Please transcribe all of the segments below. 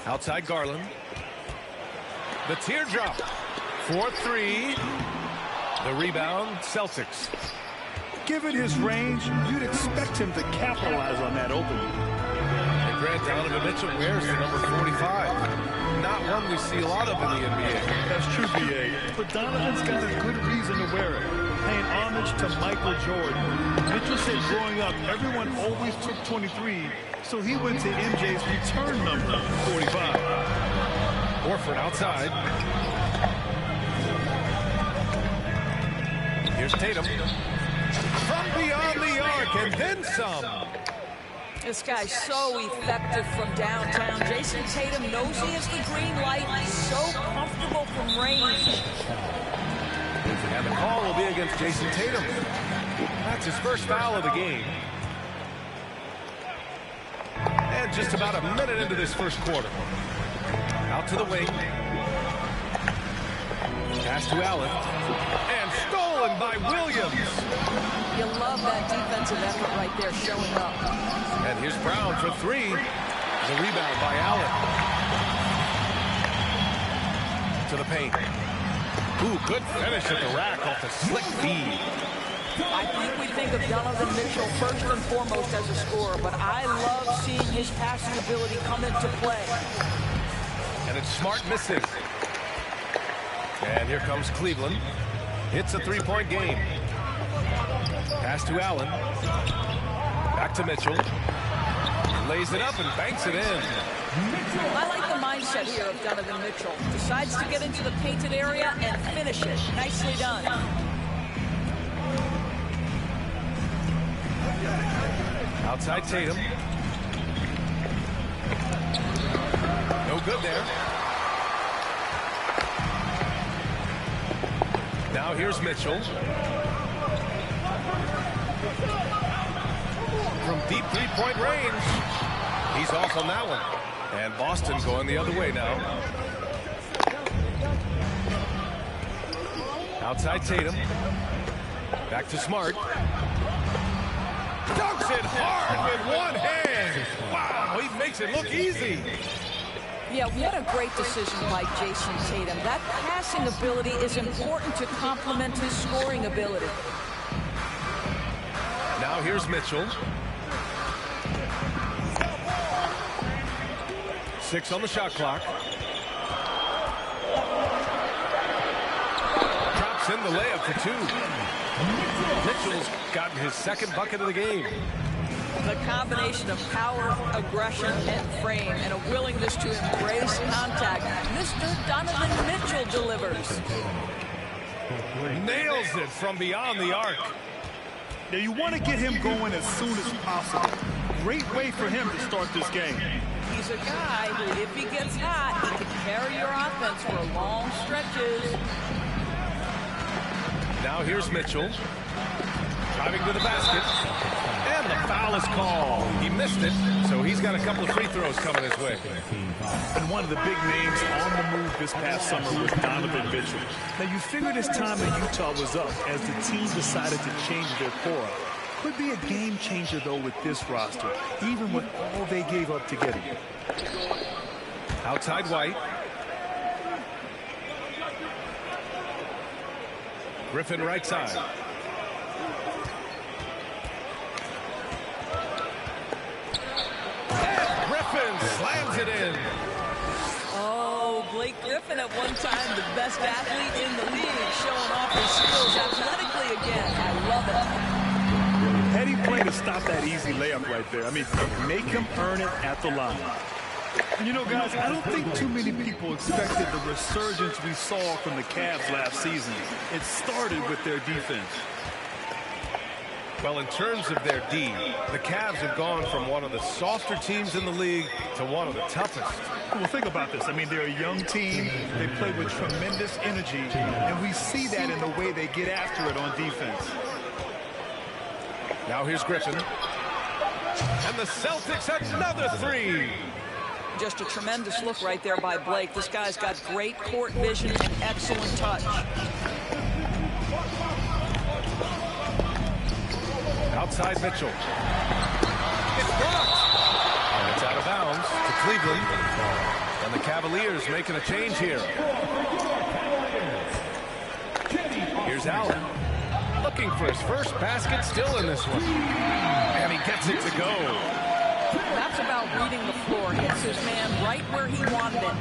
Outside Garland. The teardrop. 4-3. The rebound, Celtics. Given his range, you'd expect him to capitalize on that opening. And Grant, Donovan Mitchell wears the number 45. Not one we see a lot of in the NBA. That's true, B.A. But Donovan's got a good reason to wear it. Paying homage to Michael Jordan. Mitchell said growing up, everyone always took 23, so he went to MJ's return number, 45. Horford outside. Here's Tatum. From beyond the arc, and then some. This guy's so effective from downtown. Jason Tatum knows he has the green light. He's so comfortable from range. And the call will be against Jason Tatum. That's his first foul of the game. And just about a minute into this first quarter. Out to the wing. Pass to Allen. And stolen by Williams. You love that defensive effort right there showing up. And here's Brown for three. The rebound by Allen. To the paint. Ooh, good finish at the rack off the slick feed. I think we think of Donovan Mitchell first and foremost as a scorer, but I love seeing his passing ability come into play. And it's Smart missing. And here comes Cleveland. Hits a three-point game. Pass to Allen. Back to Mitchell. Lays it up and banks it in. I like the mindset here of Donovan Mitchell. Decides to get into the painted area and finish it. Nicely done. Outside Tatum. No good there. Now here's Mitchell. From deep three-point range. He's off on that one. And Boston going the other way now. Outside Tatum. Back to Smart. Dunks it hard with one hand. Wow, he makes it look easy. Yeah, what a great decision by Jason Tatum. That passing ability is important to complement his scoring ability. Now here's Mitchell. 6 on the shot clock. Drops in the layup for 2. Mitchell's gotten his second bucket of the game. The combination of power, aggression, and frame, and a willingness to embrace contact. Mr. Donovan Mitchell delivers. Nails it from beyond the arc. Now you want to get him going as soon as possible. Great way for him to start this game. He's a guy who, if he gets hot, he can carry your offense for long stretches. Now here's Mitchell. Driving to the basket. And the foul is called. He missed it, so he's got a couple of free throws coming his way. And one of the big names on the move this past summer was Donovan Mitchell. Now you figured his time in Utah was up as the team decided to change their core. Could be a game changer, though, with this roster, even with all they gave up to get him. Outside White. Griffin right side. And Griffin slams it in. Oh, Blake Griffin at one time the best athlete in the league, showing off his skills athletically again. I love it. Heady play to stop that easy layup right there. I mean, make him earn it at the line. And you know, guys, I don't think too many people expected the resurgence we saw from the Cavs last season. It started with their defense. Well, in terms of their D, the Cavs have gone from one of the softer teams in the league to one of the toughest. Well, think about this. I mean, they're a young team. They play with tremendous energy, and we see that in the way they get after it on defense. Now here's Griffin. And the Celtics another three. Just a tremendous look right there by Blake. This guy's got great court vision and excellent touch. Outside Mitchell. It's blocked. And it's out of bounds to Cleveland. And the Cavaliers making a change here. Here's Allen. Looking for his first basket, still in this one. And he gets it to go. That's about reading the floor. Hits his man right where he wanted it.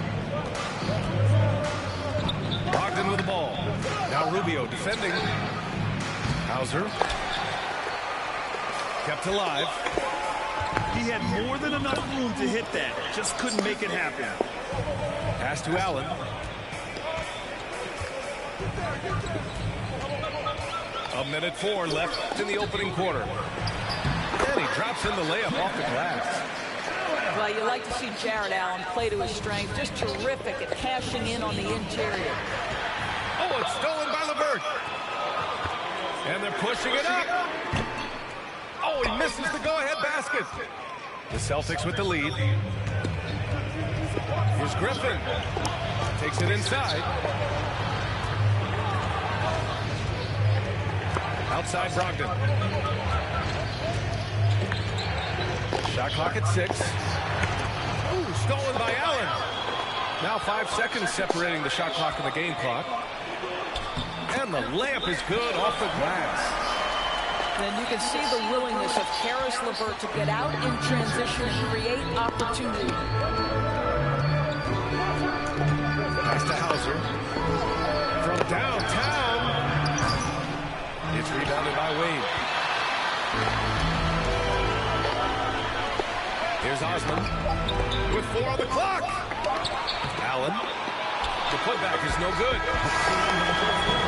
Brogdon with the ball. Now Rubio defending. Hauser. Kept alive. He had more than enough room to hit that. Just couldn't make it happen. Pass to Allen. A minute 4 left in the opening quarter. And he drops in the layup off the glass. Well, you like to see Jarrett Allen play to his strength. Just terrific at cashing in on the interior. Oh, it's stolen by LeVert. And they're pushing it up. Oh, he misses the go-ahead basket. The Celtics with the lead. Here's Griffin. Takes it inside. Outside Brogdon. Shot clock at 6. Ooh, stolen by Allen. Now 5 seconds separating the shot clock and the game clock. And the layup is good off the glass. And you can see the willingness of Caris LeVert to get out in transition and create opportunity. Pass to Hauser. From downtown. It's rebounded by Wade. Here's Osman with 4 on the clock. Allen. The putback is no good.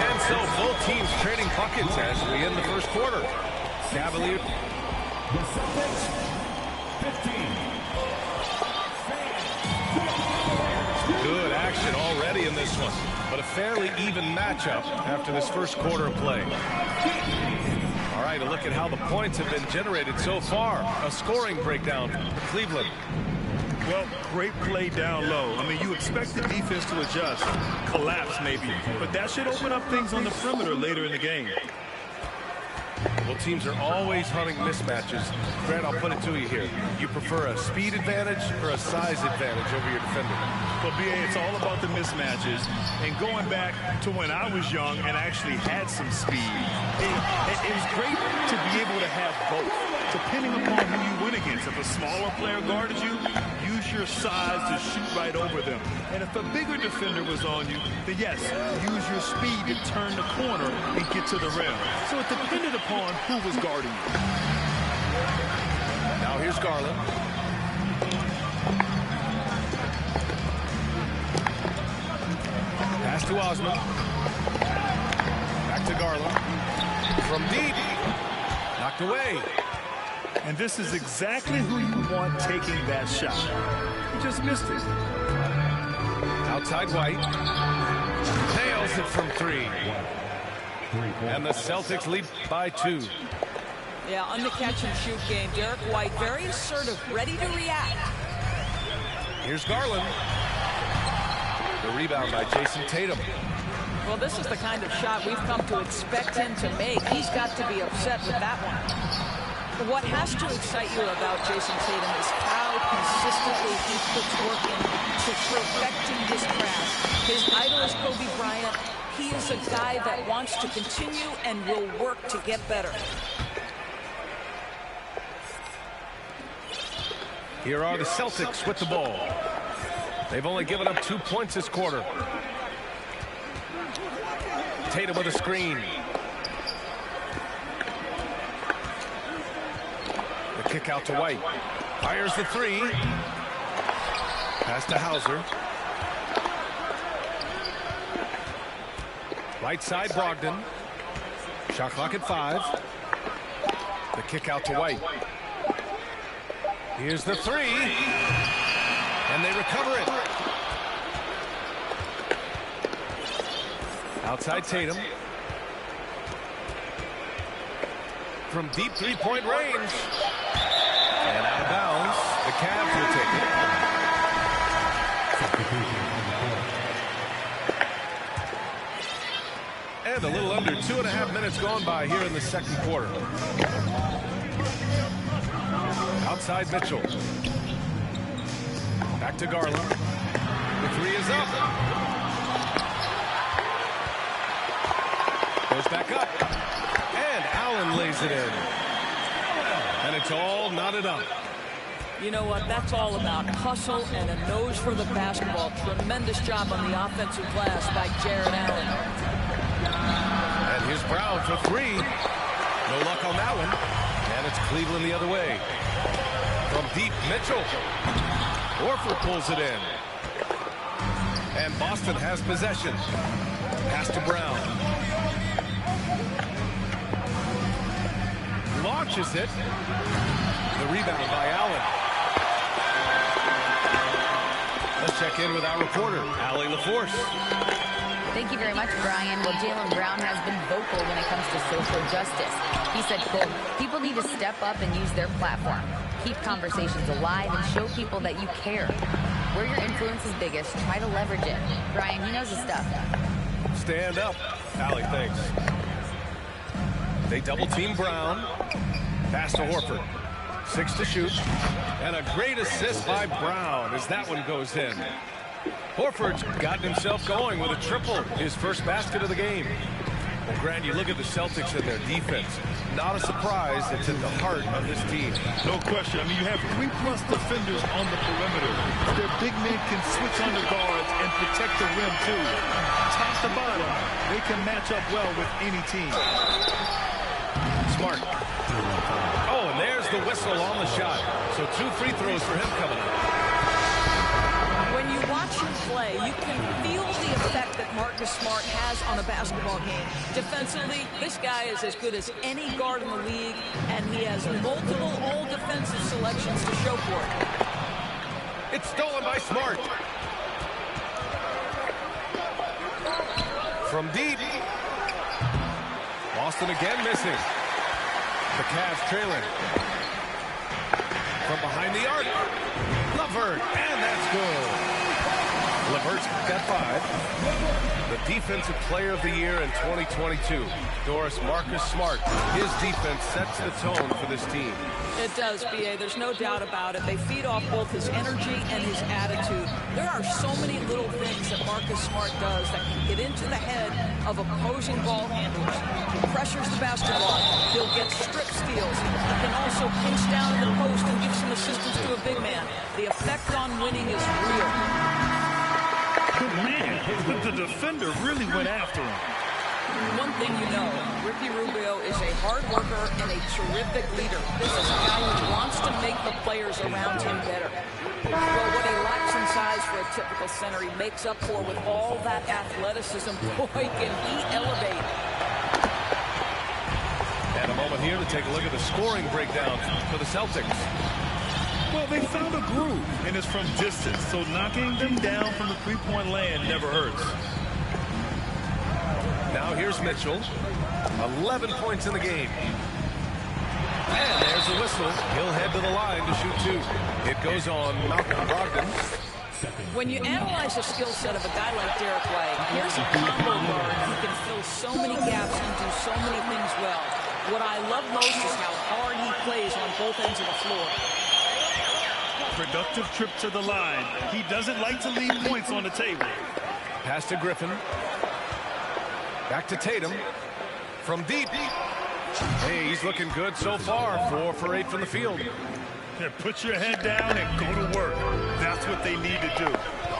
And so both teams trading buckets as we end the first quarter. Cavaliers. The Celtics, 15. Good action already in this one, but a fairly even matchup after this first quarter of play. All right, a look at how the points have been generated so far. A scoring breakdown for Cleveland. Well, great play down low. I mean, you expect the defense to adjust, collapse maybe, but that should open up things on the perimeter later in the game. Well, teams are always hunting mismatches. Grant, I'll put it to you here. You prefer a speed advantage or a size advantage over your defender? But, B.A., it's all about the mismatches. And going back to when I was young and actually had some speed, it was great to be able to have both, depending upon who you went against. If a smaller player guarded you, use your size to shoot right over them. And if a bigger defender was on you, then yes, use your speed to turn the corner and get to the rim. So it depended upon who was guarding you. Now here's Garland. Pass to Osman. Back to Garland. From deep. Knocked away. And this is exactly who you want taking that shot. You just missed it. Outside White. Nails it from 3. And the Celtics lead by 2. Yeah, on the catch-and-shoot game, Derek White very assertive, ready to react. Here's Garland. The rebound by Jason Tatum. Well, this is the kind of shot we've come to expect him to make. He's got to be upset with that one. But what has to excite you about Jason Tatum is how consistently he puts work into perfecting his craft. His idol is Kobe Bryant. He is a guy that wants to continue and will work to get better. Here are the Celtics with the ball. They've only given up 2 points this quarter. Tatum with a screen. The kick out to White. Fires the 3. Pass to Hauser. Right side Brogdon. Shot clock at 5. The kick out to White. Here's the 3. And they recover it. Outside Tatum. From deep three-point range. And out of bounds. The Cavs will take it. And a little under 2.5 minutes gone by here in the second quarter. Outside Mitchell. Back to Garland. Three is up. Goes back up. And Allen lays it in. And it's all knotted up. You know what? That's all about hustle and a nose for the basketball. Tremendous job on the offensive glass by Jarrett Allen. And here's Brown for three. No luck on that one. And it's Cleveland the other way. From deep, Mitchell. Horford pulls it in. And Boston has possession. Pass to Brown. Launches it. The rebound by Allen. Let's check in with our reporter, Allie LaForce. Thank you very much, Brian. Well, Jaylen Brown has been vocal when it comes to social justice. He said, quote, people need to step up and use their platform. Keep conversations alive and show people that you care. Where your influence is biggest, try to leverage it. Brian, he knows his stuff. Stand up. Allie, thanks. They double team Brown. Pass to Horford. 6 to shoot. And a great assist by Brown as that one goes in. Horford's gotten himself going with a triple, his first basket of the game. Well, Grant, you look at the Celtics and their defense. Not a surprise, it's at the heart of this team. No question. I mean, you have 3+ defenders on the perimeter. Their big men can switch on the guards and protect the rim, too. Top to bottom, they can match up well with any team. Smart. Oh, and there's the whistle on the shot. So 2 free throws for him coming up. When you watch him play, you can feel the effect that Marcus Smart has on a basketball game. Defensively, this guy is as good as any guard in the league, and he has multiple all-defensive selections to show for it. It's stolen by Smart. From deep. Boston again missing. The Cavs trailing. From behind the arc. LeVert, and that's good. LeVert's got 5. The Defensive Player of the Year in 2022. Doris, Marcus Smart. His defense sets the tone for this team. It does, B.A. There's no doubt about it. They feed off both his energy and his attitude. There are so many little things that Marcus Smart does that can get into the head of opposing ball handlers. He pressures the basketball. He'll get strip steals. He can also pinch down in the post and give some assistance to a big man. The effect on winning is real. Man, the defender really went after him. One thing you know, Ricky Rubio is a hard worker and a terrific leader. This is a guy who wants to make the players around him better. Well, what he lacks in size for a typical center, he makes up for with all that athleticism. Boy, can he elevate. And a moment here to take a look at the scoring breakdown for the Celtics. Well, they found a groove, and it's from distance, so knocking them down from the three-point land never hurts. Now here's Mitchell. 11 points in the game. And there's a whistle. He'll head to the line to shoot 2. It goes on Malcolm Brogdon. When you analyze the skill set of a guy like Derek White, here's a combo guard who can fill so many gaps and do so many things well. What I love most is how hard he plays on both ends of the floor. Productive trip to the line. He doesn't like to leave points on the table. Pass to Griffin. Back to Tatum. From deep. Hey, he's looking good so far. 4 for 8 from the field. Yeah, put your head down and go to work. That's what they need to do.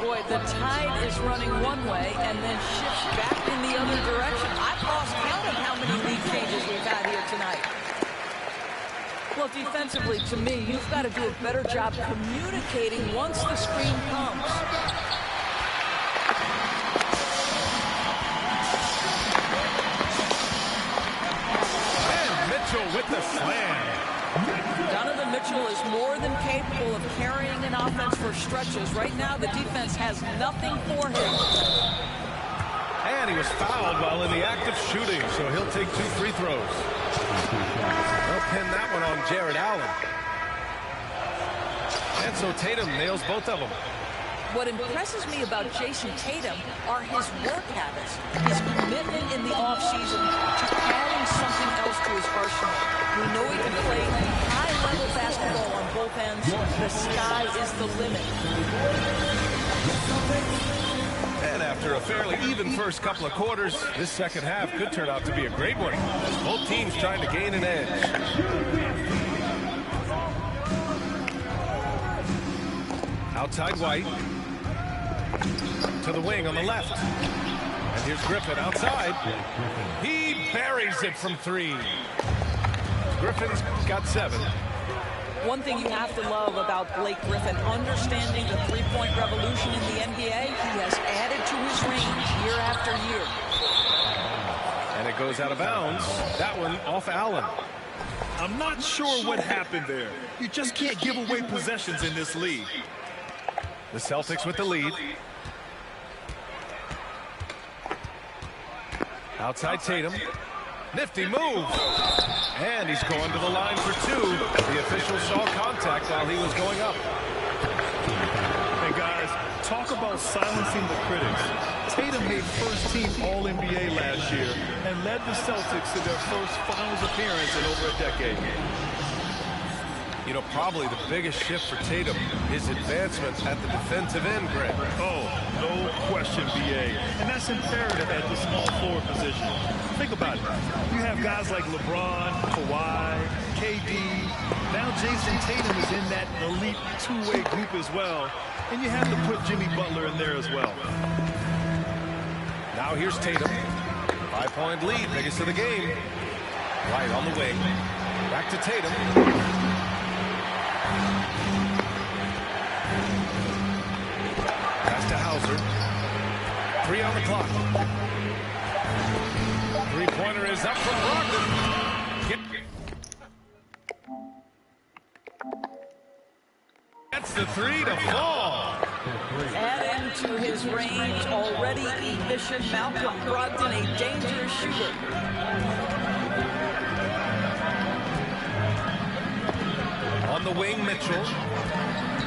Boy, the tide is running one way and then shifts back in the other direction. I've lost count of how many lead changes we've had here tonight. Well, defensively, to me, you've got to do a better job communicating once the screen comes. With the slam. Donovan Mitchell is more than capable of carrying an offense for stretches. Right now, the defense has nothing for him. And he was fouled while in the act of shooting, so he'll take 2 free throws. They'll pin that one on Jarrett Allen. And so Tatum nails both of them. What impresses me about Jason Tatum are his work habits, his commitment in the offseason to adding something else to his arsenal. We know he can play high-level basketball on both ends. The sky is the limit. And after a fairly even first couple of quarters, this second half could turn out to be a great one, as both teams trying to gain an edge. Outside White. To the wing on the left. And here's Griffin outside. He buries it from 3. Griffin's got 7. One thing you have to love about Blake Griffin, understanding the three-point revolution in the NBA, he has added to his range year after year. And it goes out of bounds. That one off Allen. I'm not sure what happened there. You just can't give away possessions in this league. The Celtics with the lead. Outside Tatum. Nifty move. And he's going to the line for 2. The official saw contact while he was going up. Hey, guys, talk about silencing the critics. Tatum made first-team All-NBA last year and led the Celtics to their first finals appearance in over a decade. You know, probably the biggest shift for Tatum is advancement at the defensive end, Greg. Oh, no question, B.A. And that's imperative at the small forward position. Think about it. You have guys like LeBron, Kawhi, KD. Now Jason Tatum is in that elite two-way group as well. And you have to put Jimmy Butler in there as well. Now here's Tatum. 5-point lead, biggest of the game. White on the wing. Back to Tatum. Pass to Hauser. 3 on the clock. Three-pointer is up from Brogdon. Gets the 3 to fall. Add into his range, already efficient Malcolm Brogdon, a dangerous shooter. On the wing, Mitchell.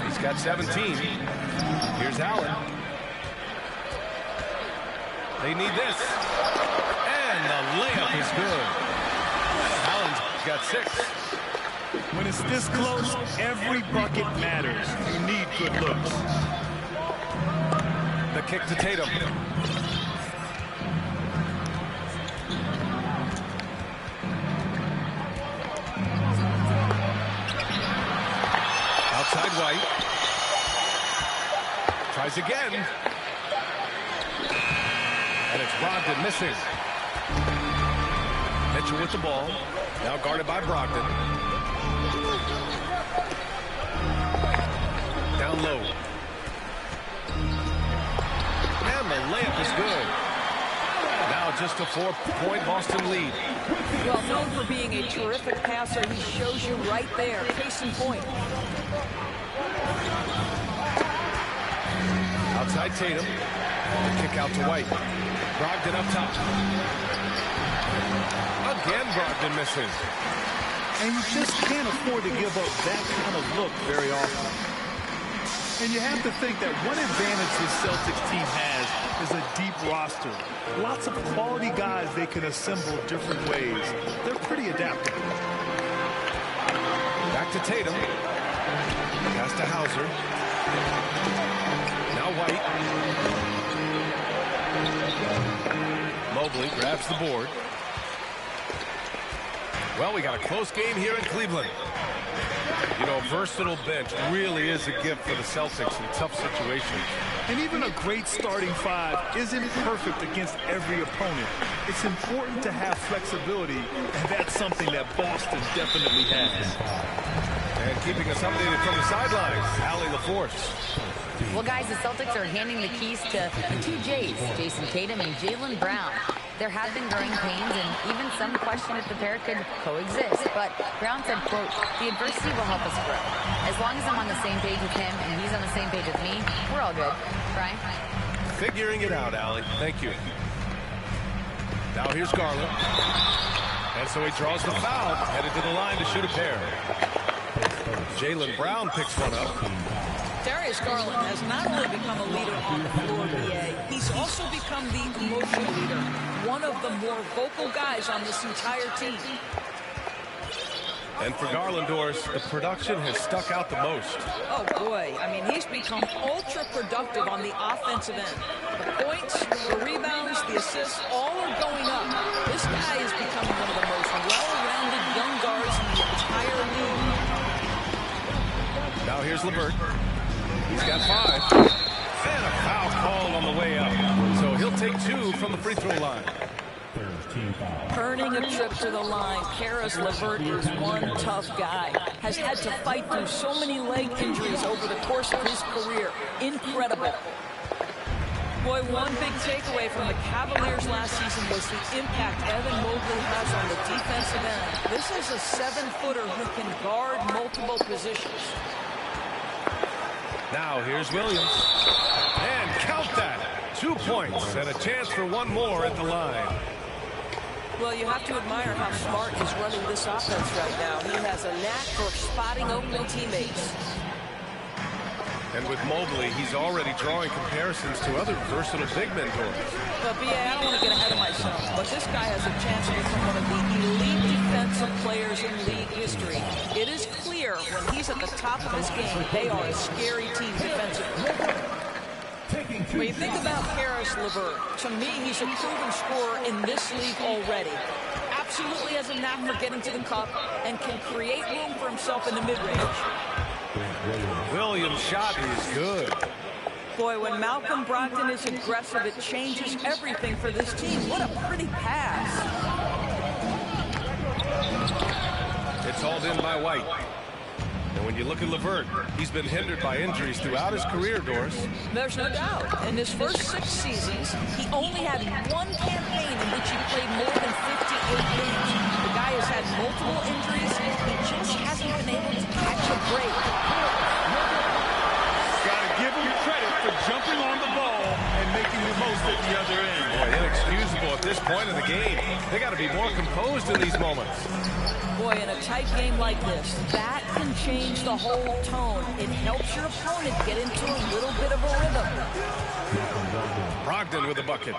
He's got 17. Here's Allen. They need this. And the layup is good. Allen's got 6. When it's this close, every bucket matters. You need good looks. The kick to Tatum. Outside White. Tries again. And it's Brogdon missing. Mitchell with the ball. Now guarded by Brogdon. Down low. And the layup is good. Now just a 4-point Boston lead. Well, known for being a terrific passer, he shows you right there. Case in point. Outside Tatum. The kick out to White. Brogdon up top. Again, Brogdon missing. And you just can't afford to give up that kind of look very often. And you have to think that one advantage the Celtics team has is a deep roster. Lots of quality guys they can assemble different ways. They're pretty adaptable. Back to Tatum. Pass to Hauser. Now White. Mobley grabs the board. Well, we got a close game here in Cleveland. You know, a versatile bench really is a gift for the Celtics in tough situations. And even a great starting 5 isn't perfect against every opponent. It's important to have flexibility, and that's something that Boston definitely has. And keeping us updated from the sidelines, Allie LaForce. Well, guys, the Celtics are handing the keys to the 2 J's, Jason Tatum and Jaylen Brown. There have been growing pains and even some question if the pair could coexist. But Brown said, quote, "The adversity will help us grow. As long as I'm on the same page with him and he's on the same page with me, we're all good." Brian? Figuring it out, Allie. Thank you. Now here's Garland. And so he draws the foul, headed to the line to shoot a pair. Jaylen Brown picks one up. Darius Garland has not only become a leader on the floor, BA, he's also become the emotional leader, one of the more vocal guys on this entire team. And for Garland, Doris, the production has stuck out the most. Oh, boy. I mean, he's become ultra-productive on the offensive end. The points, the rebounds, the assists, all are going up. This guy is becoming one of the most well-rounded young guards in the entire league. Now here's LeVert. He's got 5. And a foul called on the way up. So he'll take 2 from the free throw line. Earning a trip to the line, Caris LeVert is one tough guy. Has had to fight through so many leg injuries over the course of his career. Incredible. Boy, one big takeaway from the Cavaliers last season was the impact Evan Mobley has on the defensive end. This is a 7-footer who can guard multiple positions. Now here's Williams. And count that. 2 points and a chance for one more at the line. Well, you have to admire how Smart is running this offense right now. He has a knack for spotting open teammates. And with Mobley, he's already drawing comparisons to other versatile big men. But, B.A., I don't want to get ahead of myself, but this guy has a chance to become one of the elite defensive players in league history. It is clear when he's at the top of his game, they are a scary team defensively. When you think about Caris LeVert, to me, he's a proven scorer in this league already. Absolutely has a knack for getting to the cup and can create room for himself in the mid-range. Williams' shot is good. Boy, when Malcolm Brogdon is aggressive, it changes everything for this team. What a pretty pass. It's hauled in by White. And when you look at LeVert, he's been hindered by injuries throughout his career, Doris. There's no doubt. In his first 6 seasons, he only had one campaign in which he played more than 58 games. The guy has had multiple injuries. He just hasn't been able to catch a break. Got to give him credit for jumping on the ball and making the most at the other end. Boy, inexcusable at this point in the game. They got to be more composed in these moments. Boy, in a tight game like this, that can change the whole tone. It helps your opponent get into a little bit of a rhythm. Brogdon with the bucket.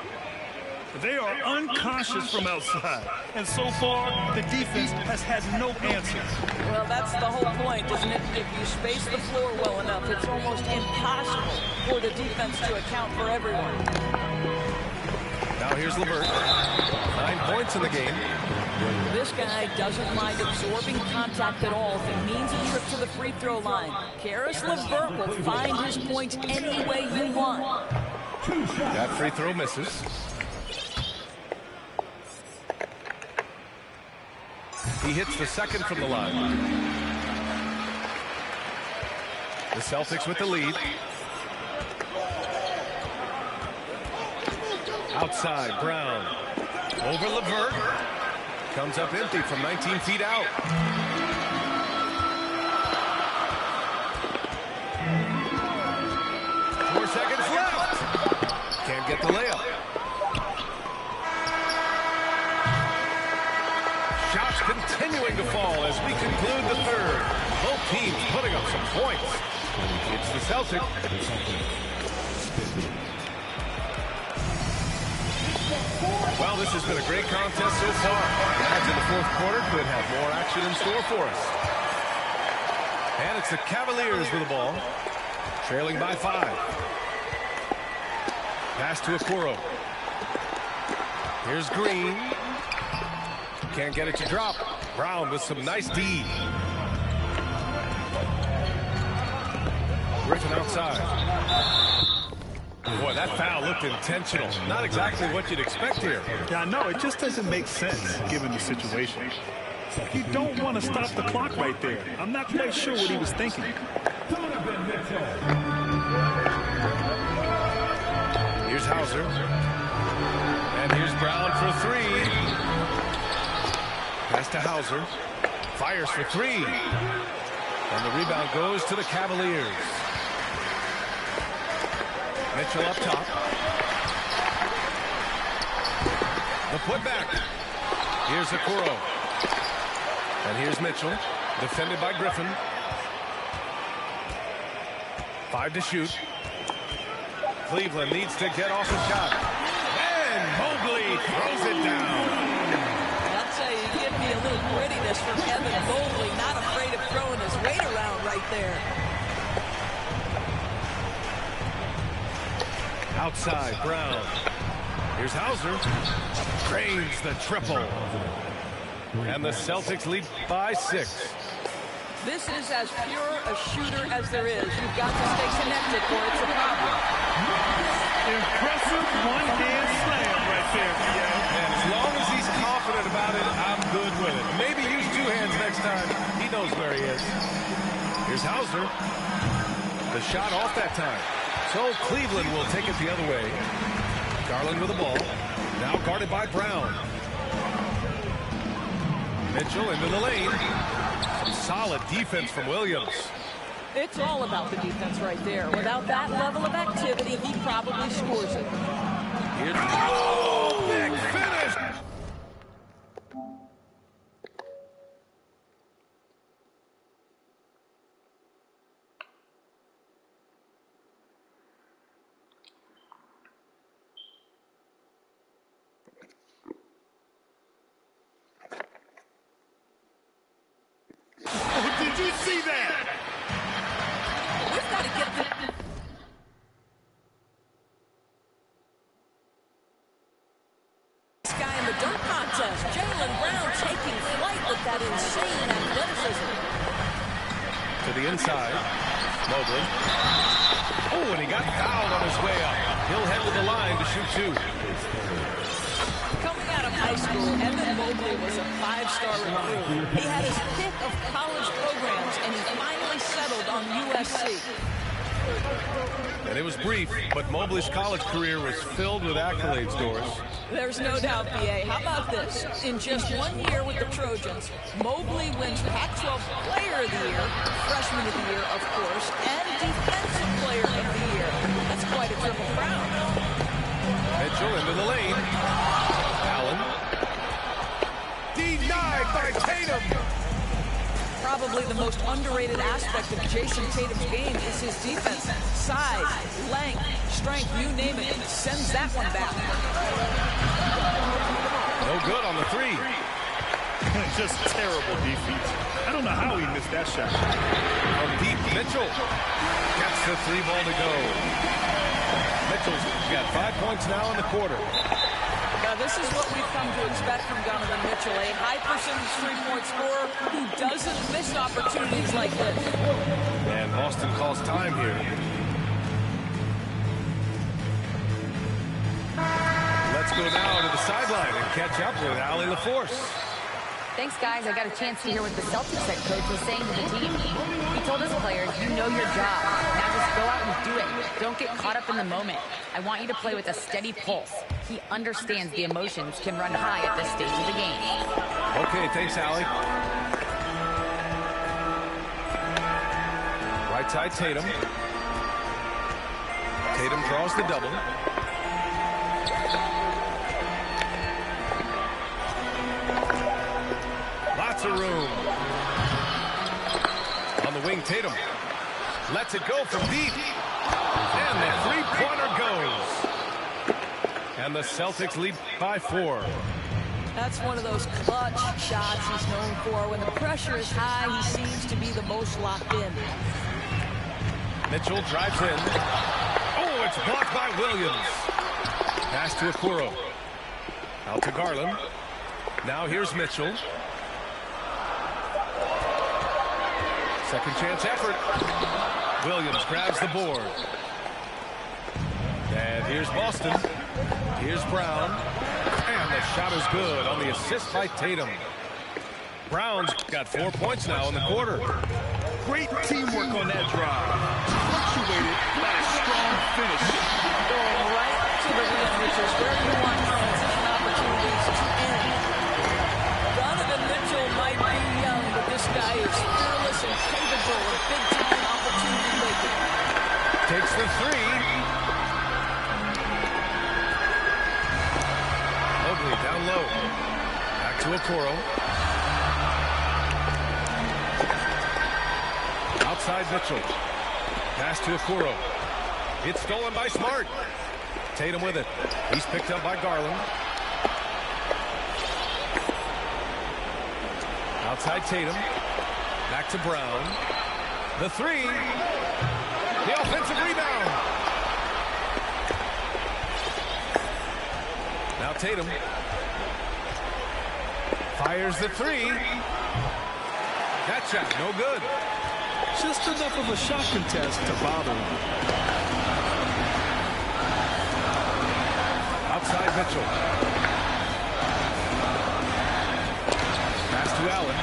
They are unconscious from outside, and so far, the defense has had no answer. Well, that's the whole point, isn't it? If you space the floor well enough, it's almost impossible for the defense to account for everyone. Now here's LeVert. 9 points in the game. This guy doesn't mind absorbing contact at all if it means a trip to the free throw line. Caris LeVert will find his points any way you want. That free throw misses. He hits the second from the line. The Celtics with the lead. Outside, Brown. Over LeVert. Comes up empty from 19 feet out. Four seconds left. Can't get the layup. Shots continuing to fall as we conclude the third. Both teams putting up some points. It's the Celtics. Well, this has been a great contest so far. Imagine the fourth quarter could have more action in store for us. And it's the Cavaliers with the ball, trailing by 5. Pass to Okoro. Here's Green. Can't get it to drop. Brown with some nice D. Griffin outside. Boy, that foul looked intentional. Not exactly what you'd expect here. Yeah, I know. It just doesn't make sense given the situation. You don't want to stop the clock right there. I'm not quite sure what he was thinking. Here's Hauser. And here's Brown for 3. Pass to Hauser. Fires for 3. And the rebound goes to the Cavaliers. Mitchell up top. The putback. Here's Okoro. And here's Mitchell. Defended by Griffin. 5 to shoot. Cleveland needs to get off the shot. And Mobley throws it down. I'll tell you, give me a a little grittiness from Evan Mobley, not afraid of throwing his weight around right there. Outside, Brown. Here's Hauser. Drains the triple. And the Celtics lead by 6. This is as pure a shooter as there is. You've got to stay connected or it's a problem. Impressive one-hand slam right there, And as long as he's confident about it, I'm good with it. Maybe use 2 hands next time. He knows where he is. Here's Hauser. The shot off that time. So Cleveland will take it the other way. Garland with the ball. Now guarded by Brown. Mitchell into the lane. Some solid defense from Williams. It's all about the defense right there. Without that level of activity, he probably scores it. Here's oh, big finish. Did you see that? We've got to get this guy in the dunk contest. Jaylen Brown taking flight with that insane athleticism. To the inside. Mobley. Oh, and he got fouled on his way up. He'll head to the line to shoot 2. Coming out of high school, Evan Mobley was a 5-star recruit. He had his pick of college programs, and he finally settled on USC. And it was brief, but Mobley's college career was filled with accolades, Doris. There's no doubt, B.A. How about this? In just 1 year with the Trojans, Mobley wins Pac-12 Player of the Year, Freshman of the Year, of course, and Defensive Player of the Year. That's quite a triple crown. Mitchell into the lane. Allen. Denied by Tatum. Probably the most underrated aspect of Jason Tatum's game is his defense. Size, length, strength, you name it, sends that one back. No good on the 3. Just terrible defense. I don't know how he missed that shot. From deep, Mitchell gets the 3 ball to go. Mitchell's got 5 points now in the quarter. Now, this is what we've come to expect from Donovan Mitchell, a high-percentage three-point scorer who doesn't miss opportunities like this. And Boston calls time here. Let's go now to the sideline and catch up with Allie LaForce. Thanks, guys. I got a chance to hear what the Celtics head coach was saying to the team. He told his players, you know your job. Now just go out and do it. Don't get caught up in the moment. I want you to play with a steady pulse. He understands the emotions can run high at this stage of the game. Okay, thanks, Allie. Right side, Tatum. Tatum draws the double. Lots of room. On the wing, Tatum lets it go from deep. And the three-pointer goes. And the Celtics lead by 4. That's one of those clutch shots he's known for. When the pressure is high, he seems to be the most locked in. Mitchell drives in. Oh, it's blocked by Williams. Pass to Okoro. Out to Garland. Now here's Mitchell. Second chance effort. Williams grabs the board. And here's Boston. Here's Brown. And the shot is good on the assist by Tatum. Brown's got 4 points now in the quarter. Great teamwork on that drive. Punctuated by a strong finish. Going right to the rim, which is where you want transition opportunities to end. Donovan Mitchell might be young, but this guy is fearless and capable of big-time opportunity making. Takes the 3. Mobley down low. Back to Okoro. Outside Mitchell. Pass to Okoro. It's stolen by Smart. Tatum with it. He's picked up by Garland. Outside Tatum. Back to Brown. The three. The offensive rebound. Now Tatum. Fires the three. That shot, no good. Just enough of a shot contest to bother him. Outside Mitchell. Pass to Allen.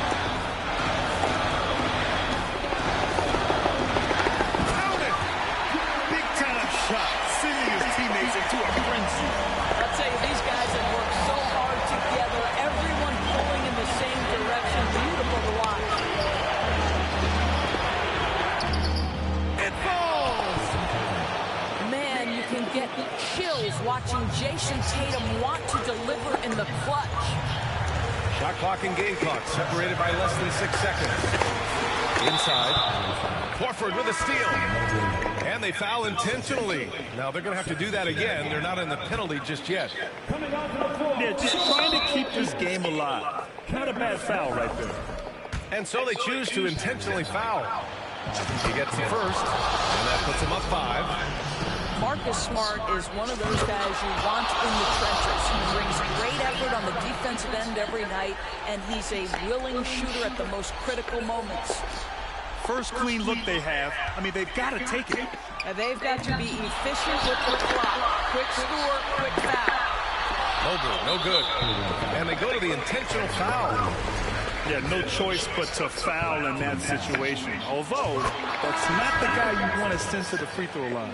Counted! Big time shot, sending his teammates into a frenzy. I'll tell you, these guys have worked so hard together. Everyone pulling in the same direction. Beautiful to watch. It falls! Man, you can get chills watching Jason Tatum want to deliver in the clutch. Shot clock and game clock separated by less than 6 seconds. Inside. Horford with a steal. And they foul intentionally. Now they're going to have to do that again. They're not in the penalty just yet. Yeah, just trying to keep this game alive. Not a bad foul right there. And so they choose to intentionally foul. He gets the first, and that puts him up 5. Marcus Smart is one of those guys you want in the trenches. He brings great effort on the defensive end every night, and he's a willing shooter at the most critical moments. First clean look they have. I mean, they've got to take it. And they've got to be efficient with the clock. Quick score, quick foul. No good. And they go to the intentional foul. Yeah, no choice but to foul in that situation. Although, that's not the guy you want to send to the free throw line.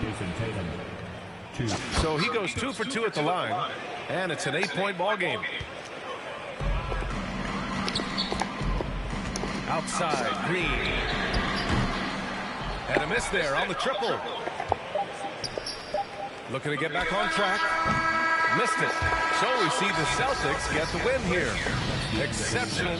So he goes 2 for 2 at the line, and it's an 8-point ball game. Outside, Green. And a miss there on the triple. Looking to get back on track. Missed it. So we see the Celtics get the win here. Exceptional.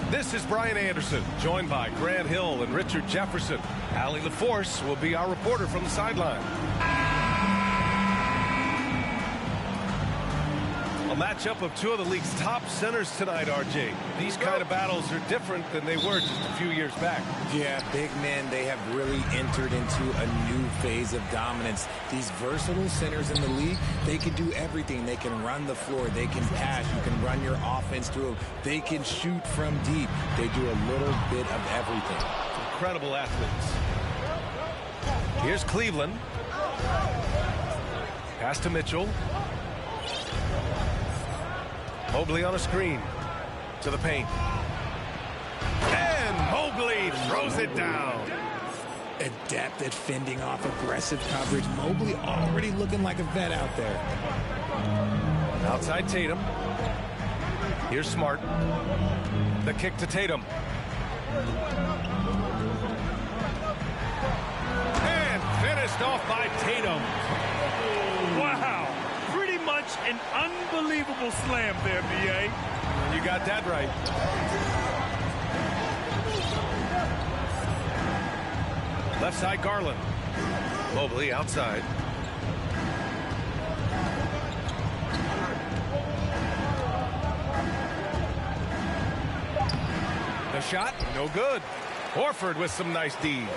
This is Brian Anderson, joined by Grant Hill and Richard Jefferson. Allie LaForce will be our reporter from the sideline. A matchup of two of the league's top centers tonight, RJ. These kind of battles are different than they were just a few years back. Yeah, big men, they have really entered into a new phase of dominance. These versatile centers in the league, they can do everything. They can run the floor. They can pass. You can run your offense through them. They can shoot from deep. They do a little bit of everything. Incredible athletes. Here's Cleveland. Pass to Mitchell. Mobley on a screen to the paint. And Mobley throws it down. Adept at fending off aggressive coverage. Mobley already looking like a vet out there. Outside Tatum. Here's Smart. The kick to Tatum. And finished off by Tatum. Wow. Pretty much an unbelievable slam there, B.A. You got that right. Left side, Garland. Mobley outside. The shot, no good. Horford with some nice D.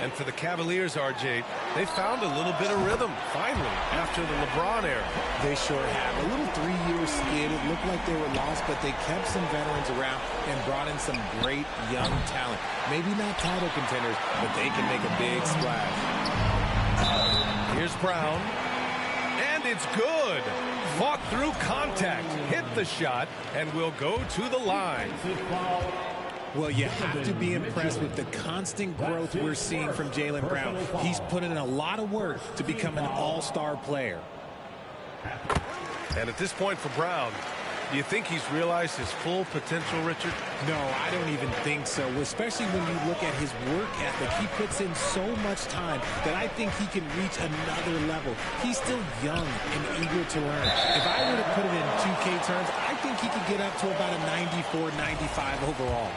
And for the Cavaliers, RJ, they found a little bit of rhythm, finally, after the LeBron era. They sure have. A little 3-year skid. It looked like they were lost, but they kept some veterans around and brought in some great young talent. Maybe not title contenders, but they can make a big splash. Here's Brown. And it's good. Fought through contact, hit the shot, and will go to the line. Well, you have to be impressed with the constant growth we're seeing from Jaylen Brown. He's put in a lot of work to become an all-star player. And at this point for Brown, do you think he's realized his full potential, Richard? No, I don't even think so, especially when you look at his work ethic. He puts in so much time that I think he can reach another level. He's still young and eager to learn. If I were to put it in 2K terms, I think he could get up to about a 94, 95 overall.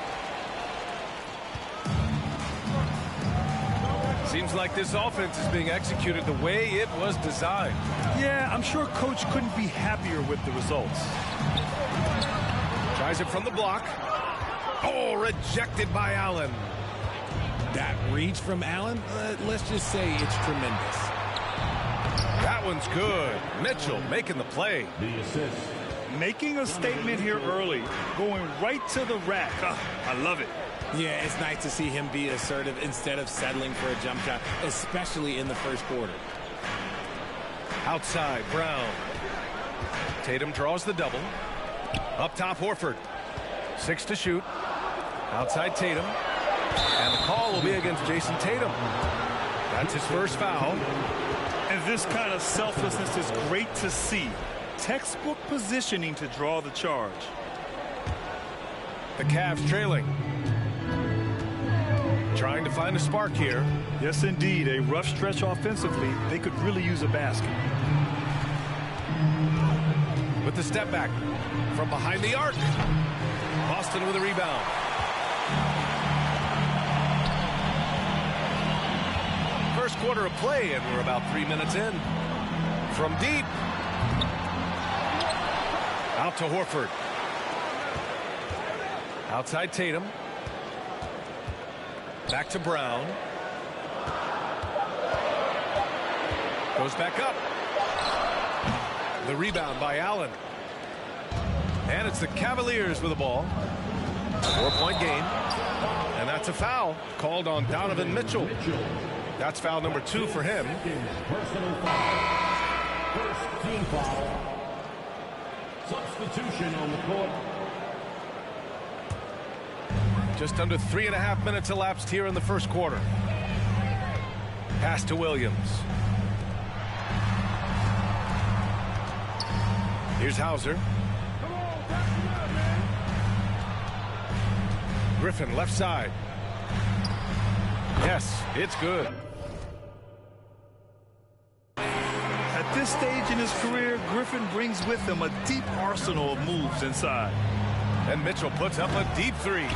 Seems like this offense is being executed the way it was designed. Yeah, I'm sure Coach couldn't be happier with the results. Tries it from the block. Oh, rejected by Allen. That reach from Allen, let's just say it's tremendous. That one's good. Mitchell making the play. The assist. Making a statement here early, going right to the rack. I love it. Yeah, it's nice to see him be assertive instead of settling for a jump shot, especially in the first quarter. Outside, Brown. Tatum draws the double. Up top, Horford. 6 to shoot. Outside Tatum. And the call will be against Jason Tatum. That's his first foul. And this kind of selflessness is great to see. Textbook positioning to draw the charge. The Cavs trailing. Trying to find a spark here. Yes, indeed. A rough stretch offensively. They could really use a basket. With the step back from behind the arc. Boston with a rebound. First quarter of play, and we're about 3 minutes in. From deep. Out to Horford. Outside Tatum. Back to Brown. Goes back up. The rebound by Allen. And it's the Cavaliers with the ball. 4-point game. And that's a foul called on Donovan Mitchell. That's foul number 2 for him. Personal foul. First team foul. Substitution on the court. Just under 3.5 minutes elapsed here in the first quarter. Pass to Williams. Here's Hauser. Griffin left side. Yes, it's good. At this stage in his career, Griffin brings with him a deep arsenal of moves inside. And Mitchell puts up a deep 3.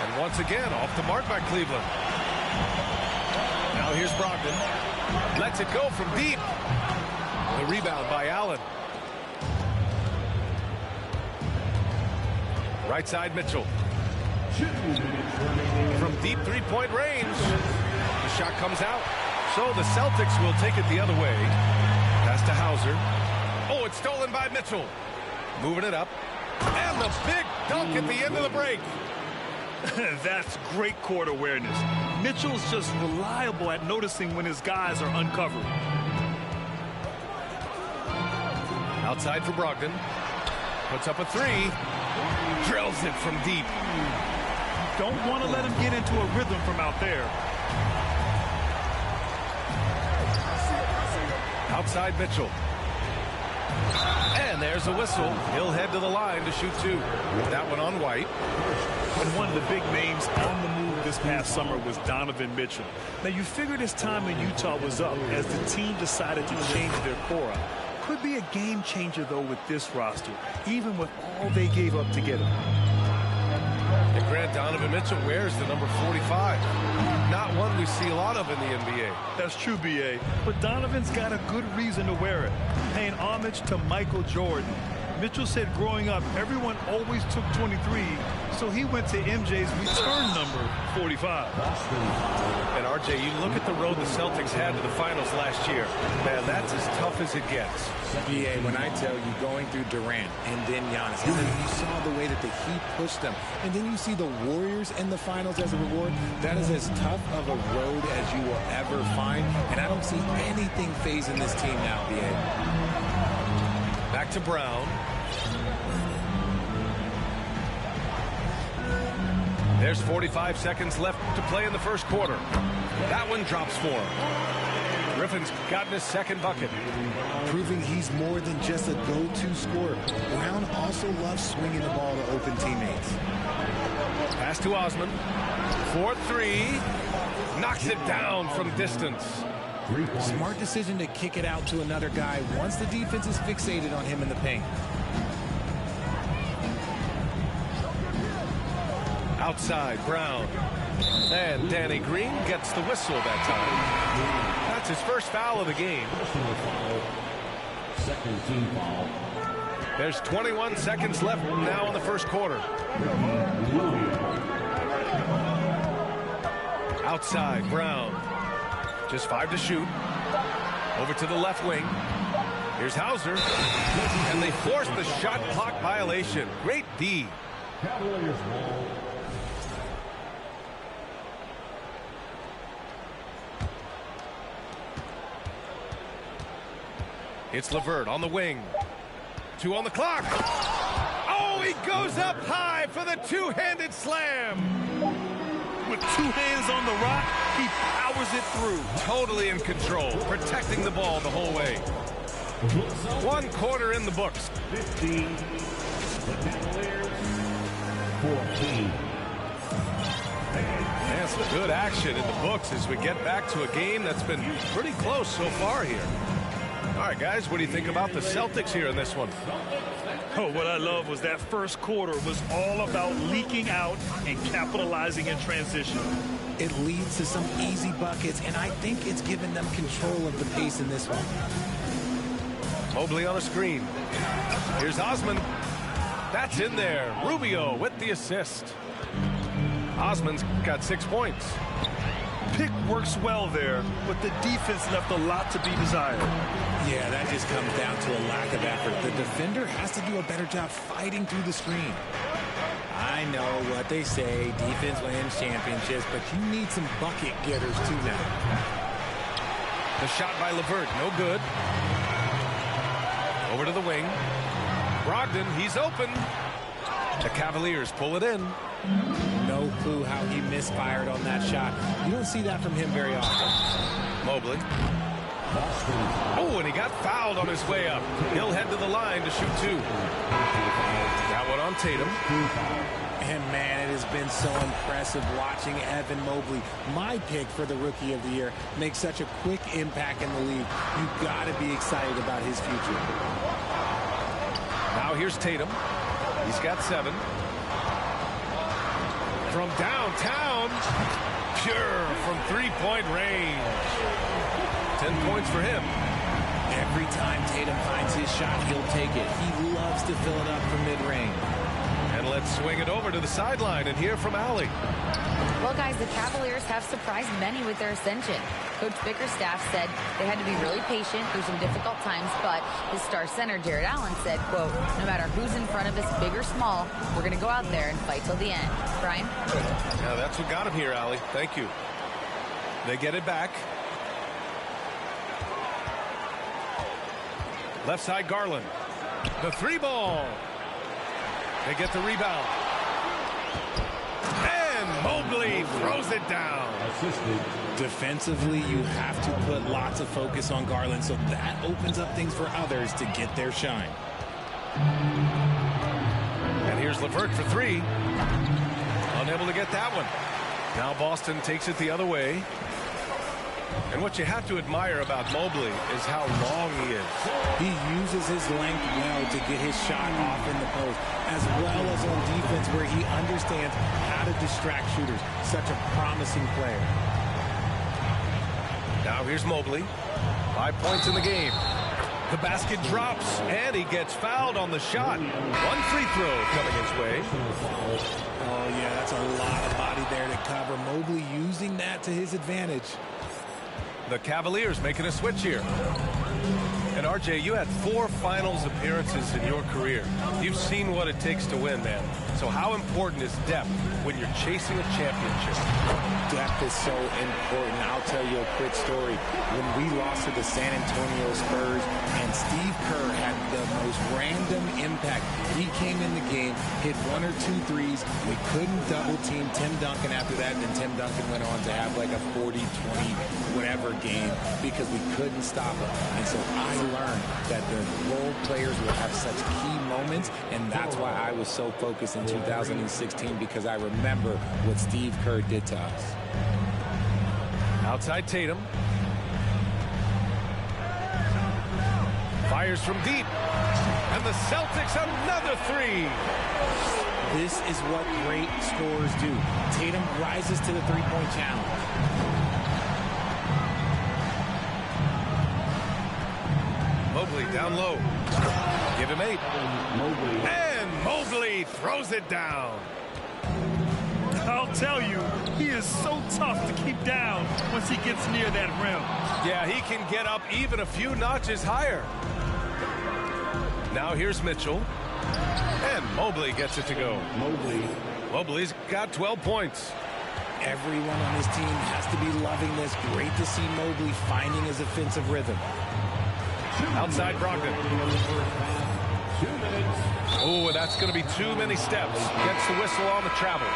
And once again, off the mark by Cleveland. Now here's Brogdon. Lets it go from deep. The rebound by Allen. Right side, Mitchell. From deep three-point range. The shot comes out. So the Celtics will take it the other way. Pass to Hauser. Oh, it's stolen by Mitchell. Moving it up. And the big dunk at the end of the break. That's great court awareness. Mitchell's just reliable at noticing when his guys are uncovered. Outside for Brogdon. Puts up a three. Drills it from deep. Don't want to let him get into a rhythm from out there. Outside Mitchell. And there's a whistle. He'll head to the line to shoot two. That one on White. And one of the big names on the move this past summer was Donovan Mitchell. Now, you figured his time in Utah was up as the team decided to change their core up. Could be a game changer, though, with this roster, even with all they gave up to get him. And Grant, Donovan Mitchell wears the number 45. Not one we see a lot of in the NBA. That's true, B.A., but Donovan's got a good reason to wear it, paying homage to Michael Jordan. Mitchell said growing up, everyone always took 23, so he went to MJ's return number, 45. And, RJ, you look at the road the Celtics had to the finals last year. Man, that's as tough as it gets. BA, when I tell you, going through Durant and then Giannis, and then you saw the way that the Heat pushed them, and then you see the Warriors in the finals as a reward, that is as tough of a road as you will ever find, and I don't see anything phasing this team now, BA. Back to Brown. There's 45 seconds left to play in the first quarter. That one drops for him. Griffin's gotten his second bucket. Proving he's more than just a go-to scorer. Brown also loves swinging the ball to open teammates. Pass to Osman. 4-3. Knocks it down from distance. Smart decision to kick it out to another guy once the defense is fixated on him in the paint. Outside, Brown. And Danny Green gets the whistle that time. That's his first foul of the game. Second team foul. There's 21 seconds left now in the first quarter. Outside, Brown. Just 5 to shoot. Over to the left wing. Here's Hauser. And they force the shot clock violation. Great D. Cavaliers ball. It's LeVert on the wing. 2 on the clock. Oh, he goes up high for the two-handed slam. With 2 hands on the rock, he powers it through. Totally in control, protecting the ball the whole way. 1 quarter in the books. 15. The Cavaliers. 14. And some good action in the books as we get back to a game that's been pretty close so far here. All right, guys, what do you think about the Celtics here in this one? Oh, what I love was that first quarter was all about leaking out and capitalizing in transition. It leads to some easy buckets, and I think it's given them control of the pace in this one. Mobley on a screen. Here's Osman. That's in there. Rubio with the assist. Osman's got 6 points. Pick works well there, but the defense left a lot to be desired. Yeah, that just comes down to a lack of effort. The defender has to do a better job fighting through the screen. I know what they say, defense wins championships, but you need some bucket getters too now. The shot by LeVert, no good. Over to the wing. Brogdon, he's open. The Cavaliers pull it in. No clue how he misfired on that shot. You don't see that from him very often. Mobley. Oh, and he got fouled on his way up. He'll head to the line to shoot 2. That one on Tatum. And, man, it has been so impressive watching Evan Mobley, my pick for the Rookie of the Year, make such a quick impact in the league. You've got to be excited about his future. Now here's Tatum. He's got 7. From downtown, pure from three-point range. 10 points for him. Every time Tatum finds his shot, he'll take it. He loves to fill it up from mid-range. And And let's swing it over to the sideline and hear from Allie. Well, guys, the Cavaliers have surprised many with their ascension. Coach Bickerstaff said they had to be really patient through some difficult times, but his star center, Jared Allen, said, quote, no matter who's in front of us, big or small, we're going to go out there and fight till the end. Brian? Yeah, that's what got him here, Allie. Thank you. They get it back. Left side, Garland. The three ball. They get the rebound. And Mobley throws it down. Assisted. Defensively, you have to put lots of focus on Garland, so that opens up things for others to get their shine. And here's LeVert for three. Unable to get that one. Now Boston takes it the other way. And what you have to admire about Mobley is how long he is. He uses his length well to get his shot off in the post, as well as on defense where he understands how to distract shooters. Such a promising player. Now here's Mobley. 5 points in the game. The basket drops, and he gets fouled on the shot. One free throw coming his way. Oh, yeah, that's a lot of body there to cover. Mobley using that to his advantage. The Cavaliers making a switch here. And RJ, you had 4 finals appearances in your career. You've seen what it takes to win, man. So how important is depth when you're chasing a championship? Depth is so important. I'll tell you a quick story. When we lost to the San Antonio Spurs and Steve Kerr had the most random impact. He came in the game, hit 1 or 2 threes. We couldn't double team Tim Duncan after that, and then Tim Duncan went on to have like a 40, 20, whatever game because we couldn't stop him. And so I learned that the role players will have such key moments, and that's why I was so focused in 2016 because I remember what Steve Kerr did to us. Outside Tatum. Fires from deep. And the Celtics another three. This is what great scorers do. Tatum rises to the three-point challenge. Mobley down low. Give him 8. And Mobley throws it down. I'll tell you, he is so tough to keep down once he gets near that rim. Yeah, he can get up even a few notches higher. Now here's Mitchell. And Mobley gets it to go. Mobley's got 12 points. Everyone on his team has to be loving this. Great to see Mobley finding his offensive rhythm. Outside Brogdon. 2 minutes. Oh, and that's going to be too many steps. Gets the whistle on the travel.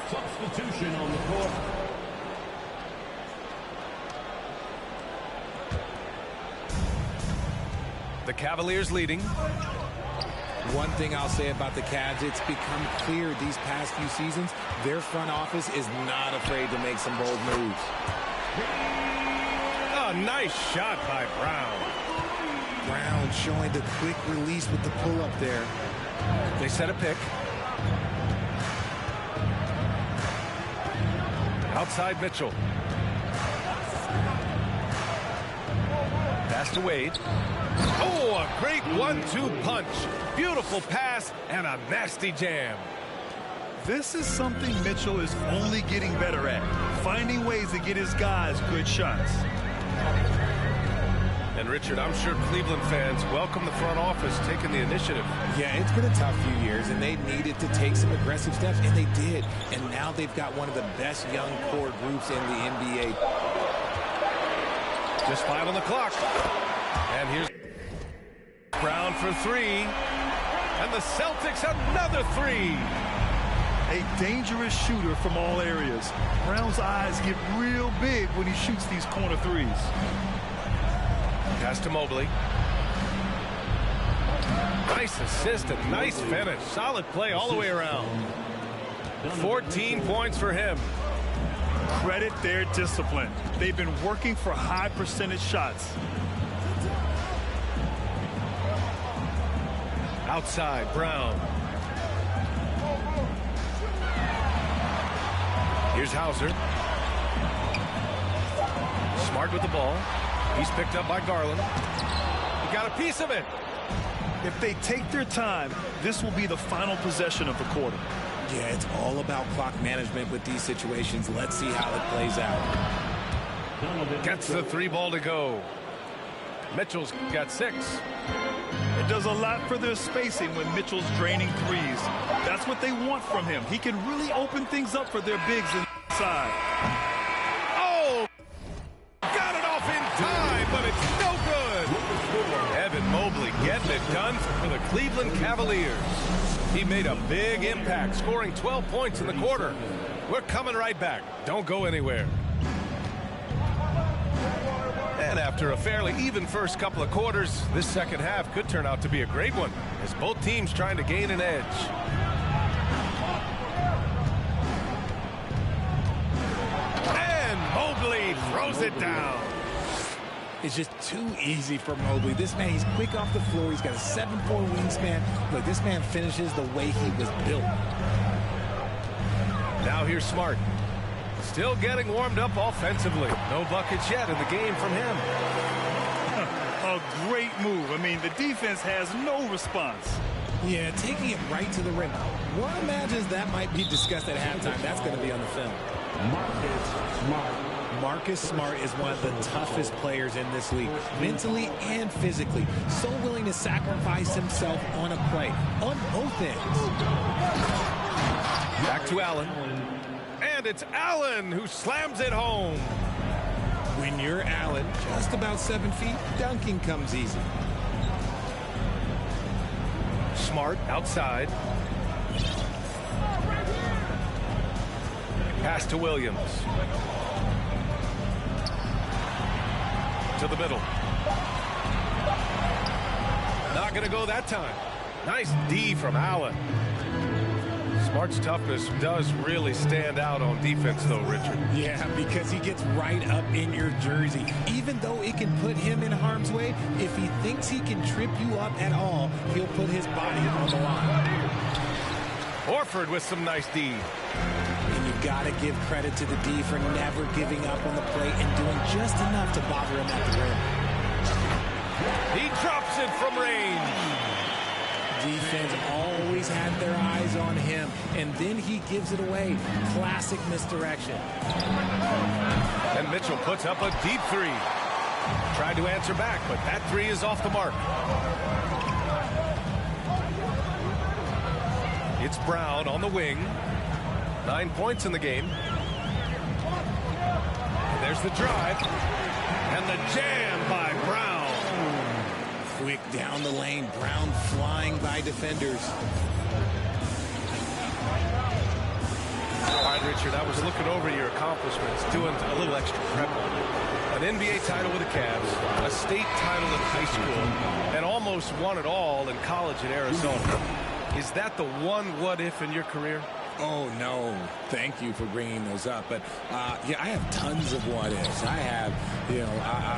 Substitution on the court. The Cavaliers leading. One thing I'll say about the Cavs, it's become clear these past few seasons, their front office is not afraid to make some bold moves. A nice shot by Brown. Brown showing the quick release with the pull-up there. They set a pick. Outside Mitchell. Pass to Wade. Oh, a great 1-2 punch. Beautiful pass and a nasty jam. This is something Mitchell is only getting better at, finding ways to get his guys good shots. And Richard, I'm sure Cleveland fans welcome the front office taking the initiative. Yeah, it's been a tough few years, and they needed to take some aggressive steps, and they did. And now they've got one of the best young core groups in the NBA. Just 5 on the clock. And here's Brown for 3. And the Celtics another 3. A dangerous shooter from all areas. Brown's eyes get real big when he shoots these corner threes. Pass to Mobley. Nice assist and nice finish. Solid play all the way around. 14 points for him. Credit their discipline. They've been working for high percentage shots. Outside, Brown. Here's Hauser. Smart with the ball. He's picked up by Garland. He got a piece of it. If they take their time, this will be the final possession of the quarter. Yeah, it's all about clock management with these situations. Let's see how it plays out. Gets the 3 ball to go. Mitchell's got 6. It does a lot for their spacing when Mitchell's draining threes. That's what they want from him. He can really open things up for their bigs inside. Oh! Got it off in time, but it's no good. Evan Mobley getting it done for the Cleveland Cavaliers. He made a big impact, scoring 12 points in the quarter. We're coming right back. Don't go anywhere. And after a fairly even first couple of quarters, this second half could turn out to be a great one, as both teams trying to gain an edge. And Mobley throws it down. It's just too easy for Mobley. This man, he's quick off the floor. He's got a 7'4" wingspan. Look, this man finishes the way he was built. Now here's Smart. Still getting warmed up offensively. No buckets yet in the game from him. A great move. I mean, the defense has no response. Yeah, taking it right to the rim. One imagines that might be discussed at halftime. That's going to be on the film. Marcus Smart is one of the toughest players in this league, mentally and physically. So willing to sacrifice himself on a play, on both ends. Back to Allen. And it's Allen who slams it home. When you're Allen, just about 7 feet, dunking comes easy. Smart outside. Pass to Williams. To the middle. Not going to go that time. Nice D from Allen. Smart's toughness does really stand out on defense, though, Richard. Yeah, because he gets right up in your jersey. Even though it can put him in harm's way, if he thinks he can trip you up at all, he'll put his body on the line. Horford with some nice D. And you've got to give credit to the D for never giving up on the plate and doing just enough to bother him at the rim. He drops it from range. Defense always had their eyes on him, and then he gives it away. Classic misdirection. And Mitchell puts up a deep 3. Tried to answer back, but that 3 is off the mark. It's Brown on the wing. 9 points in the game. And there's the drive. And the jam by Brown. Quick down the lane. Brown flying by defenders. All right, Richard, I was looking over your accomplishments, doing a little extra prep. An NBA title with the Cavs, a state title in high school, and almost won it all in college at Arizona. Is that the one what-if in your career? Oh, no. Thank you for bringing those up. But, yeah, I have tons of what-ifs. I have,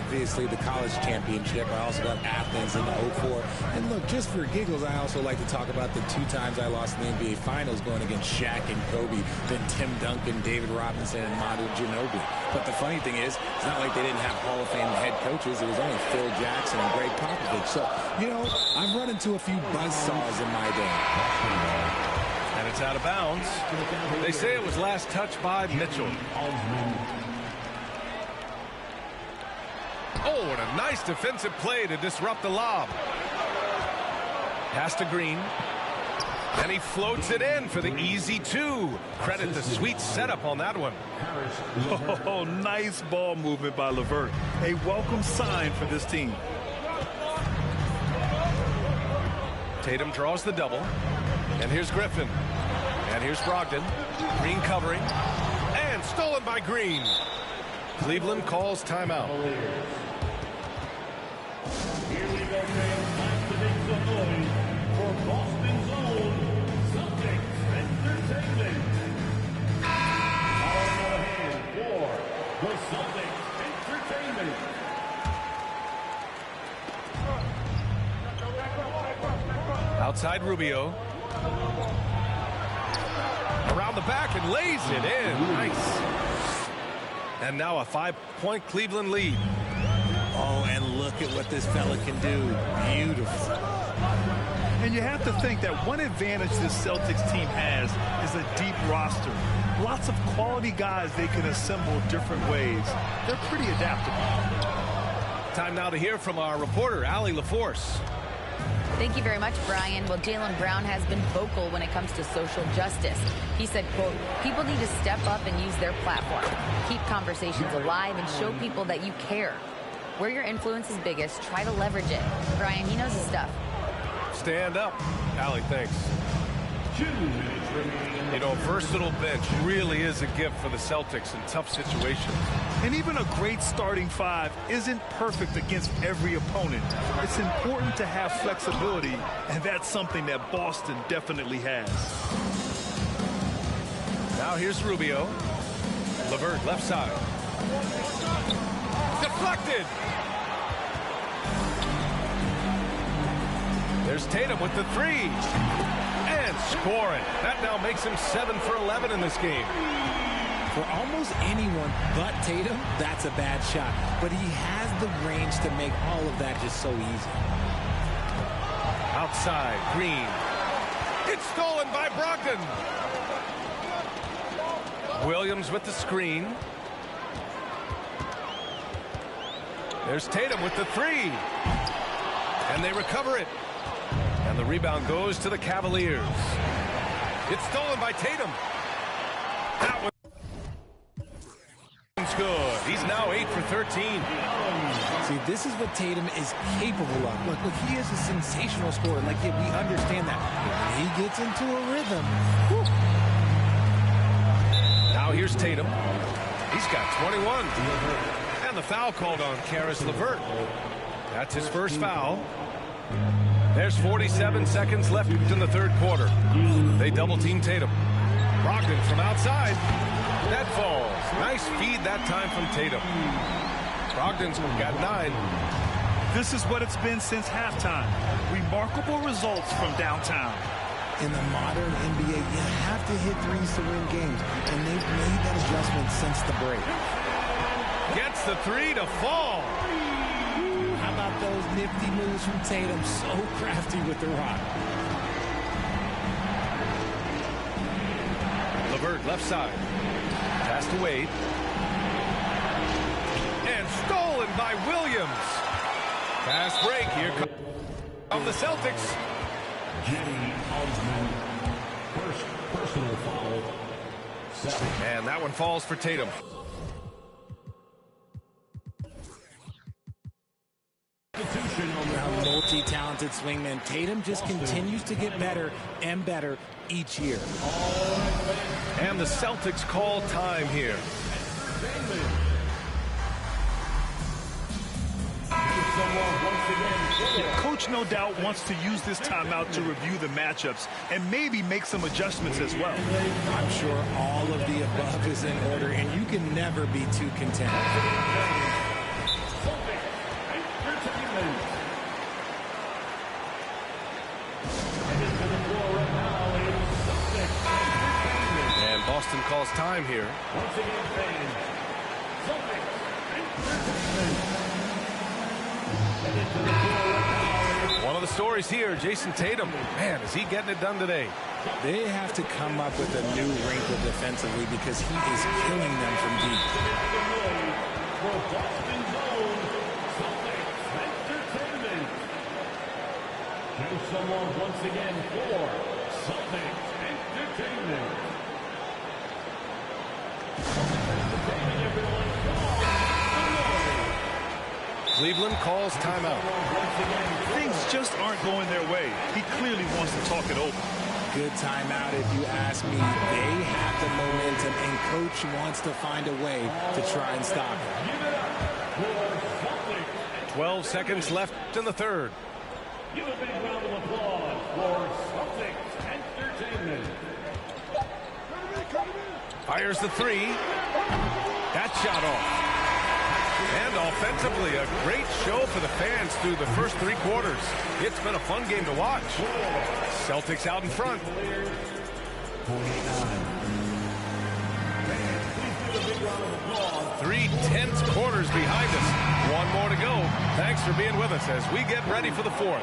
obviously the college championship. I also got Athens in 04. And, look, just for giggles, I also like to talk about the 2 times I lost in the NBA Finals going against Shaq and Kobe, then Tim Duncan, David Robinson, and Manu Ginobili. But the funny thing is, it's not like they didn't have Hall of Fame head coaches. It was only Phil Jackson and Greg Popovich. So, I've run into a few buzzsaws in my day. And it's out of bounds. They say it was last touched by Mitchell. Oh, and a nice defensive play to disrupt the lob. Pass to Green. And he floats it in for the easy 2. Credit the sweet setup on that one. Oh, nice ball movement by LeVert. A welcome sign for this team. Tatum draws the double. And here's Griffin. And here's Brogdon. Green covering. And stolen by Green. Cleveland calls timeout. Here we go, fans. Time to make some noise for Boston's own Celtics Entertainment. Call ahead for the Celtics Entertainment. Outside Rubio. Around the back and lays it in. Nice. And now a 5-point Cleveland lead. Oh, and look at what this fella can do. Beautiful. And you have to think that one advantage this Celtics team has is a deep roster. Lots of quality guys they can assemble different ways. They're pretty adaptable. Time now to hear from our reporter, Allie LaForce. Thank you very much, Brian. Well, Jaylen Brown has been vocal when it comes to social justice. He said, quote, people need to step up and use their platform. Keep conversations alive and show people that you care. Where your influence is biggest, try to leverage it. Brian, he knows his stuff. Stand up. Allie, thanks. You know, a versatile bench really is a gift for the Celtics in tough situations. And even a great starting five isn't perfect against every opponent. It's important to have flexibility, and that's something that Boston definitely has. Now here's Rubio. LeVert, left side. Deflected. There's Tatum with the three. And scoring. That now makes him 7 for 11 in this game. For almost anyone but Tatum, that's a bad shot. But he has the range to make all of that just so easy. Outside, Green. It's stolen by Brogdon. Williams with the screen. There's Tatum with the three. And they recover it. And the rebound goes to the Cavaliers. It's stolen by Tatum. That one's good. He's now 8 for 13. See, this is what Tatum is capable of. Look, he is a sensational scorer. Like, yeah, we understand that. But when he gets into a rhythm, whew. Now here's Tatum. He's got 21. And the foul called on Caris LeVert. That's his first foul. There's 47 seconds left in the third quarter. They double-team Tatum. Brogdon from outside. That falls. Nice feed that time from Tatum. Brogdon's got 9. This is what it's been since halftime. Remarkable results from downtown. In the modern NBA, you have to hit threes to win games. And they've made that adjustment since the break. Gets the three to fall. How about those nifty moves from Tatum? So crafty with the rock. LeVert left side. Pass to Wade. And stolen by Williams. Fast break. Here comes the Celtics. Jimmy Osman, first personal foul. 7. And that one falls for Tatum. A multi-talented swingman. Tatum just continues to get better and better each year. And the Celtics call time here. Coach no doubt wants to use this timeout to review the matchups and maybe make some adjustments as well. I'm sure all of the above is in order, and you can never be too content. And Boston calls time here. Once again, fans, Celtics Entertainment. One of the stories here, Jason Tatum. Man, is he getting it done today? They have to come up with a new wrinkle defensively because he is killing them from deep. For Boston's own Celtics Entertainment. Show someone once again for Celtics Entertainment. Entertainment, everyone. Cleveland calls timeout. Things just aren't going their way. He clearly wants to talk it over. Good timeout if you ask me. They have the momentum, and Coach wants to find a way to try and stop it. 12 seconds left in the third. Give a big round of applause for Celtics Entertainment. Fires the three. That shot off. And offensively, a great show for the fans through the first 3 quarters. It's been a fun game to watch. Celtics out in front. 3 tense quarters behind us. One more to go. Thanks for being with us as we get ready for the fourth.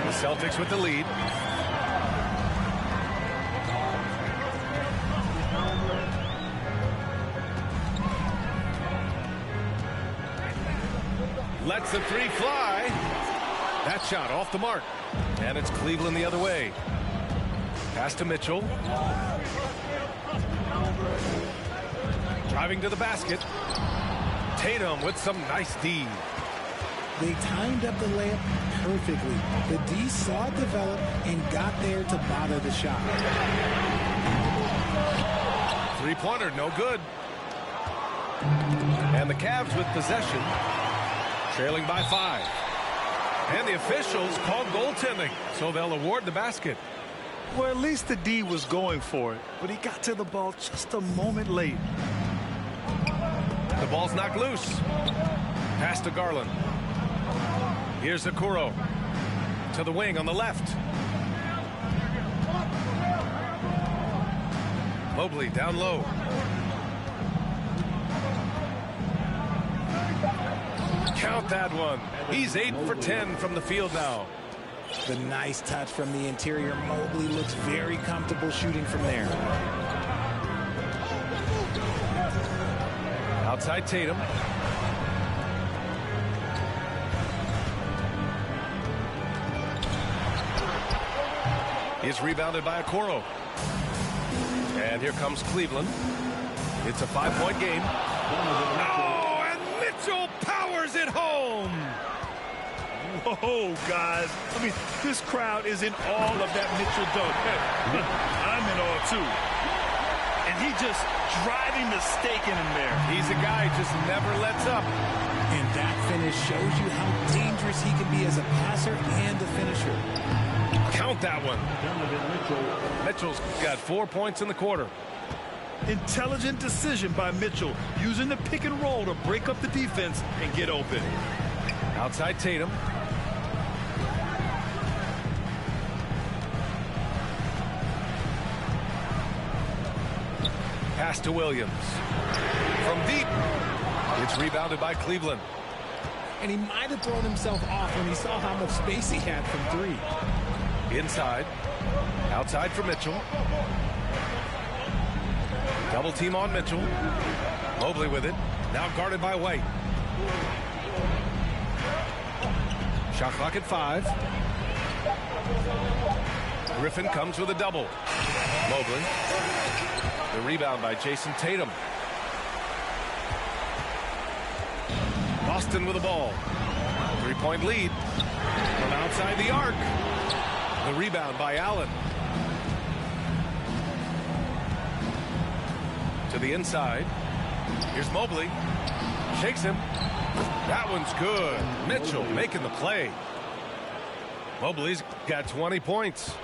The Celtics with the lead. Lets the three fly. That shot off the mark. And it's Cleveland the other way. Pass to Mitchell. Driving to the basket. Tatum with some nice D. They timed up the layup perfectly. The D saw it develop and got there to bother the shot. Three-pointer, no good. And the Cavs with possession. Trailing by 5. And the officials called goaltending, so they'll award the basket. Well, at least the D was going for it, but he got to the ball just a moment late. The ball's knocked loose. Pass to Garland. Here's Okoro. To the wing on the left. Mobley down low. Count that one. He's 8 for 10 from the field now. The nice touch from the interior. Mobley looks very comfortable shooting from there. Outside Tatum. He's rebounded by Okoro. And here comes Cleveland. It's a 5-point game. Oh, and Mitchell powers it home. Whoa, guys. I mean, this crowd is in awe of that Mitchell dunk. Hey, I'm in awe, too. And he just driving the stake in him there. He's a guy who just never lets up. And that finish shows you how dangerous he can be as a passer and a finisher. Count that one. Mitchell's got 4 points in the quarter. Intelligent decision by Mitchell, using the pick and roll to break up the defense and get open. Outside Tatum. Pass to Williams. From deep. It's rebounded by Cleveland. And he might have thrown himself off when he saw how much space he had from 3. Inside. Outside for Mitchell. Double team on Mitchell. Mobley with it. Now guarded by White. Shot clock at 5. Griffin comes with a double. Mobley. The rebound by Jason Tatum. Boston with the ball. 3-point lead. From outside the arc. The rebound by Allen. To the inside. Here's Mobley. Shakes him. That one's good. Mitchell making the play. Mobley's got 20 points.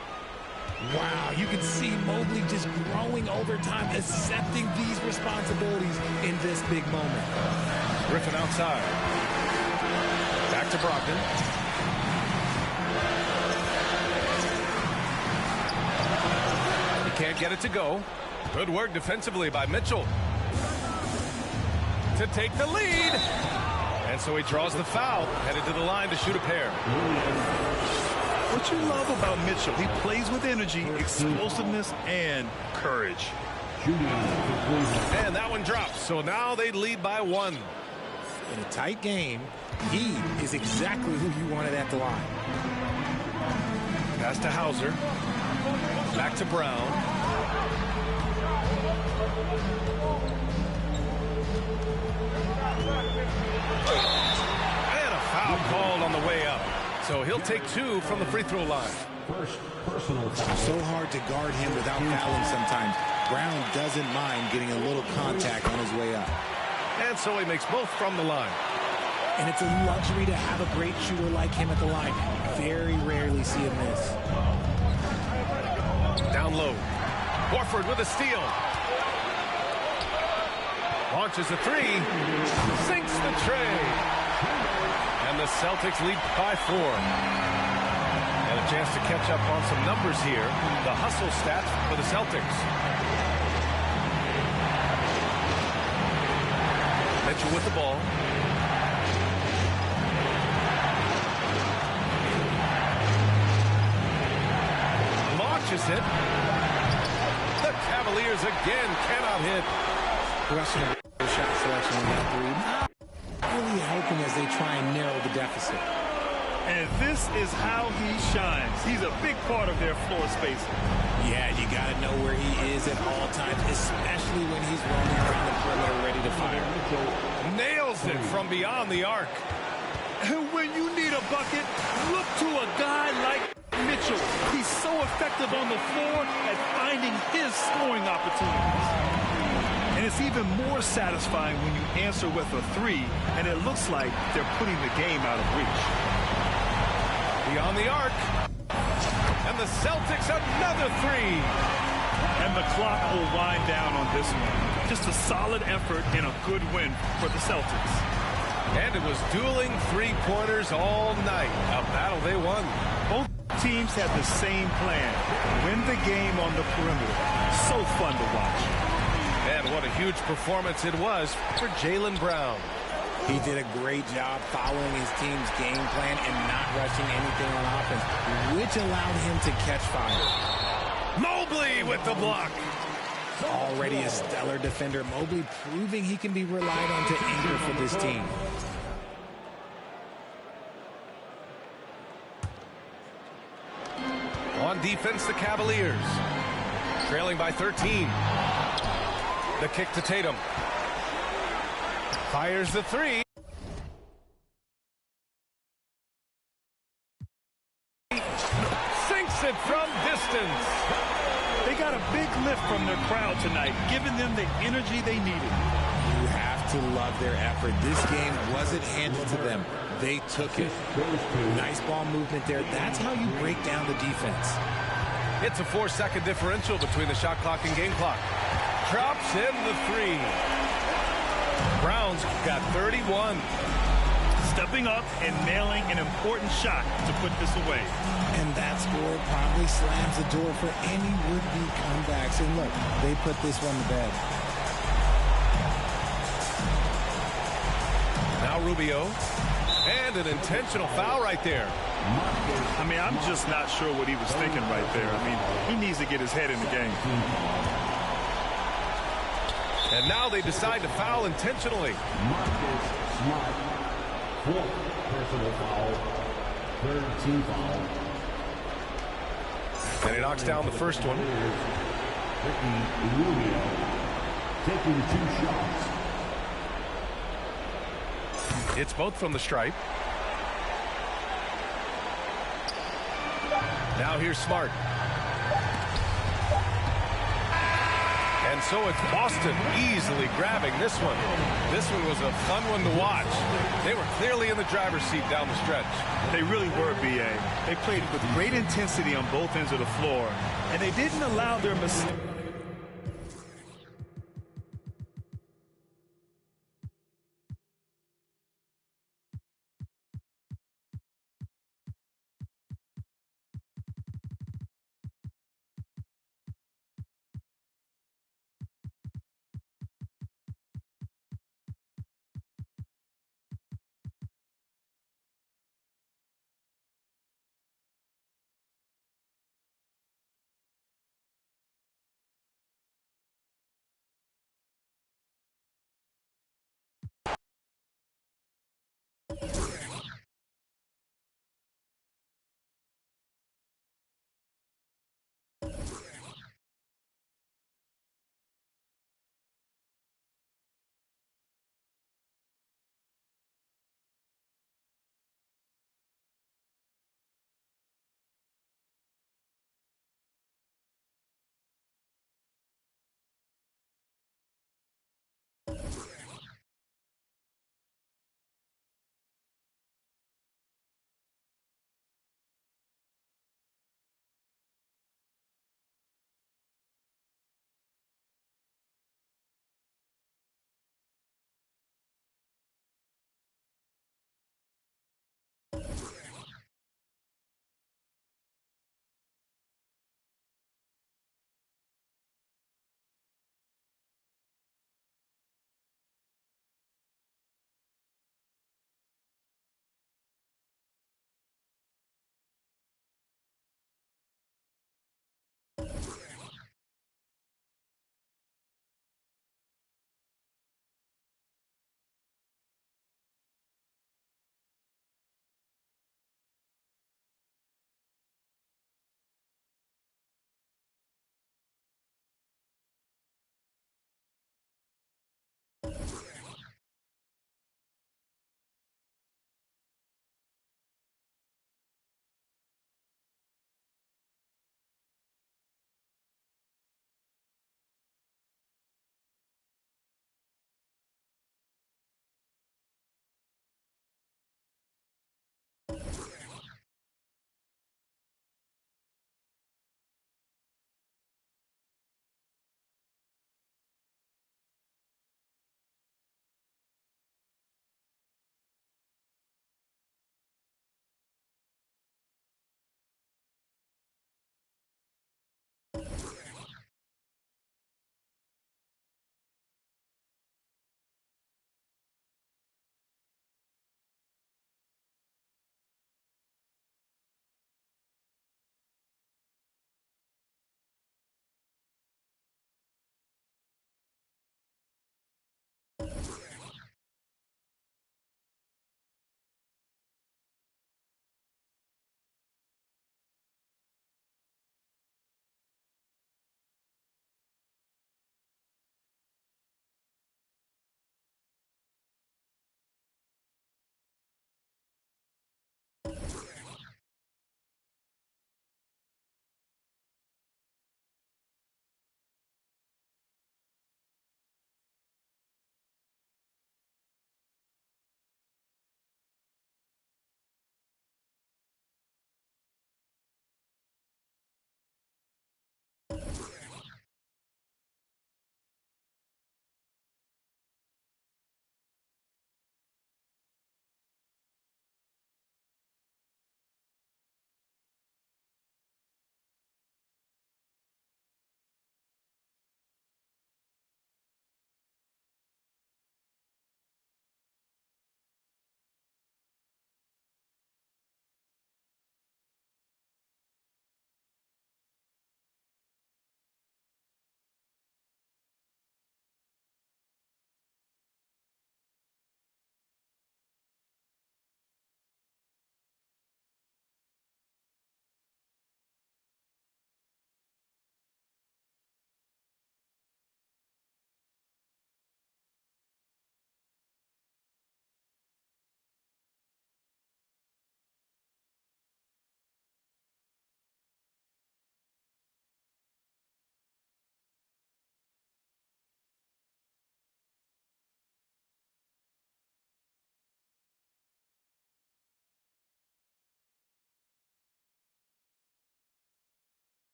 Wow, you can see Mobley just growing over time, accepting these responsibilities in this big moment. Griffin outside. Back to Brogdon. He can't get it to go. Good work defensively by Mitchell. To take the lead. And so he draws the foul, headed to the line to shoot a pair. What you love about Mitchell, he plays with energy, explosiveness, and courage. And that one drops, so now they lead by 1. In a tight game, he is exactly who you wanted at the line. Pass to Hauser. Back to Brown. And a foul called on the way up. So he'll take 2 from the free throw line. So hard to guard him without fouling sometimes. Brown doesn't mind getting a little contact on his way up. And so he makes both from the line. And it's a luxury to have a great shooter like him at the line. Very rarely see him miss. Down low. Horford with a steal. Launches a 3. Sinks the tray. And the Celtics lead by 4. And a chance to catch up on some numbers here. The hustle stats for the Celtics. Mitchell with the ball. Launches it. The Cavaliers again cannot hit. Rushing shot selection on that three. Really helping as they try and narrow the deficit. And this is how he shines. He's a big part of their floor spacing. Yeah, you got to know where he is at all times, especially when he's roaming around the perimeter ready to fire. Nails it from beyond the arc. And when you need a bucket, look to a guy like Mitchell. He's so effective on the floor at finding his scoring opportunities. And it's even more satisfying when you answer with a three, and it looks like they're putting the game out of reach. Beyond the arc. And the Celtics another three. And the clock will wind down on this one. Just a solid effort and a good win for the Celtics. And it was dueling three-pointers all night. A battle they won. Both teams had the same plan. Win the game on the perimeter. So fun to watch. And what a huge performance it was for Jaylen Brown. He did a great job following his team's game plan and not rushing anything on offense, which allowed him to catch fire. Mobley with the block. Already a stellar defender, Mobley proving he can be relied on to anchor for this team. On defense, the Cavaliers. Trailing by 13. The kick to Tatum. Fires the three. Sinks it from distance. They got a big lift from their crowd tonight, giving them the energy they needed. You have to love their effort. This game wasn't handed to them. They took it. Nice ball movement there. That's how you break down the defense. It's a 4-second differential between the shot clock and game clock. Drops in the three. Brown's got 31. Stepping up and nailing an important shot to put this away. And that score probably slams the door for any would-be comebacks. And look, they put this one to bed. Now Rubio. And an intentional foul right there. I mean, I'm just not sure what he was thinking right there. I mean, he needs to get his head in the game. And now they decide to foul intentionally. Marcus Smart, fourth personal foul, third team foul. And he knocks down the first one. Ricky Rubio taking 2 shots. It's both from the stripe. Now here's Smart. And so it's Boston easily grabbing this one. This one was a fun one to watch. They were clearly in the driver's seat down the stretch. They really were, B.A. They played with great intensity on both ends of the floor, and they didn't allow their mistakes.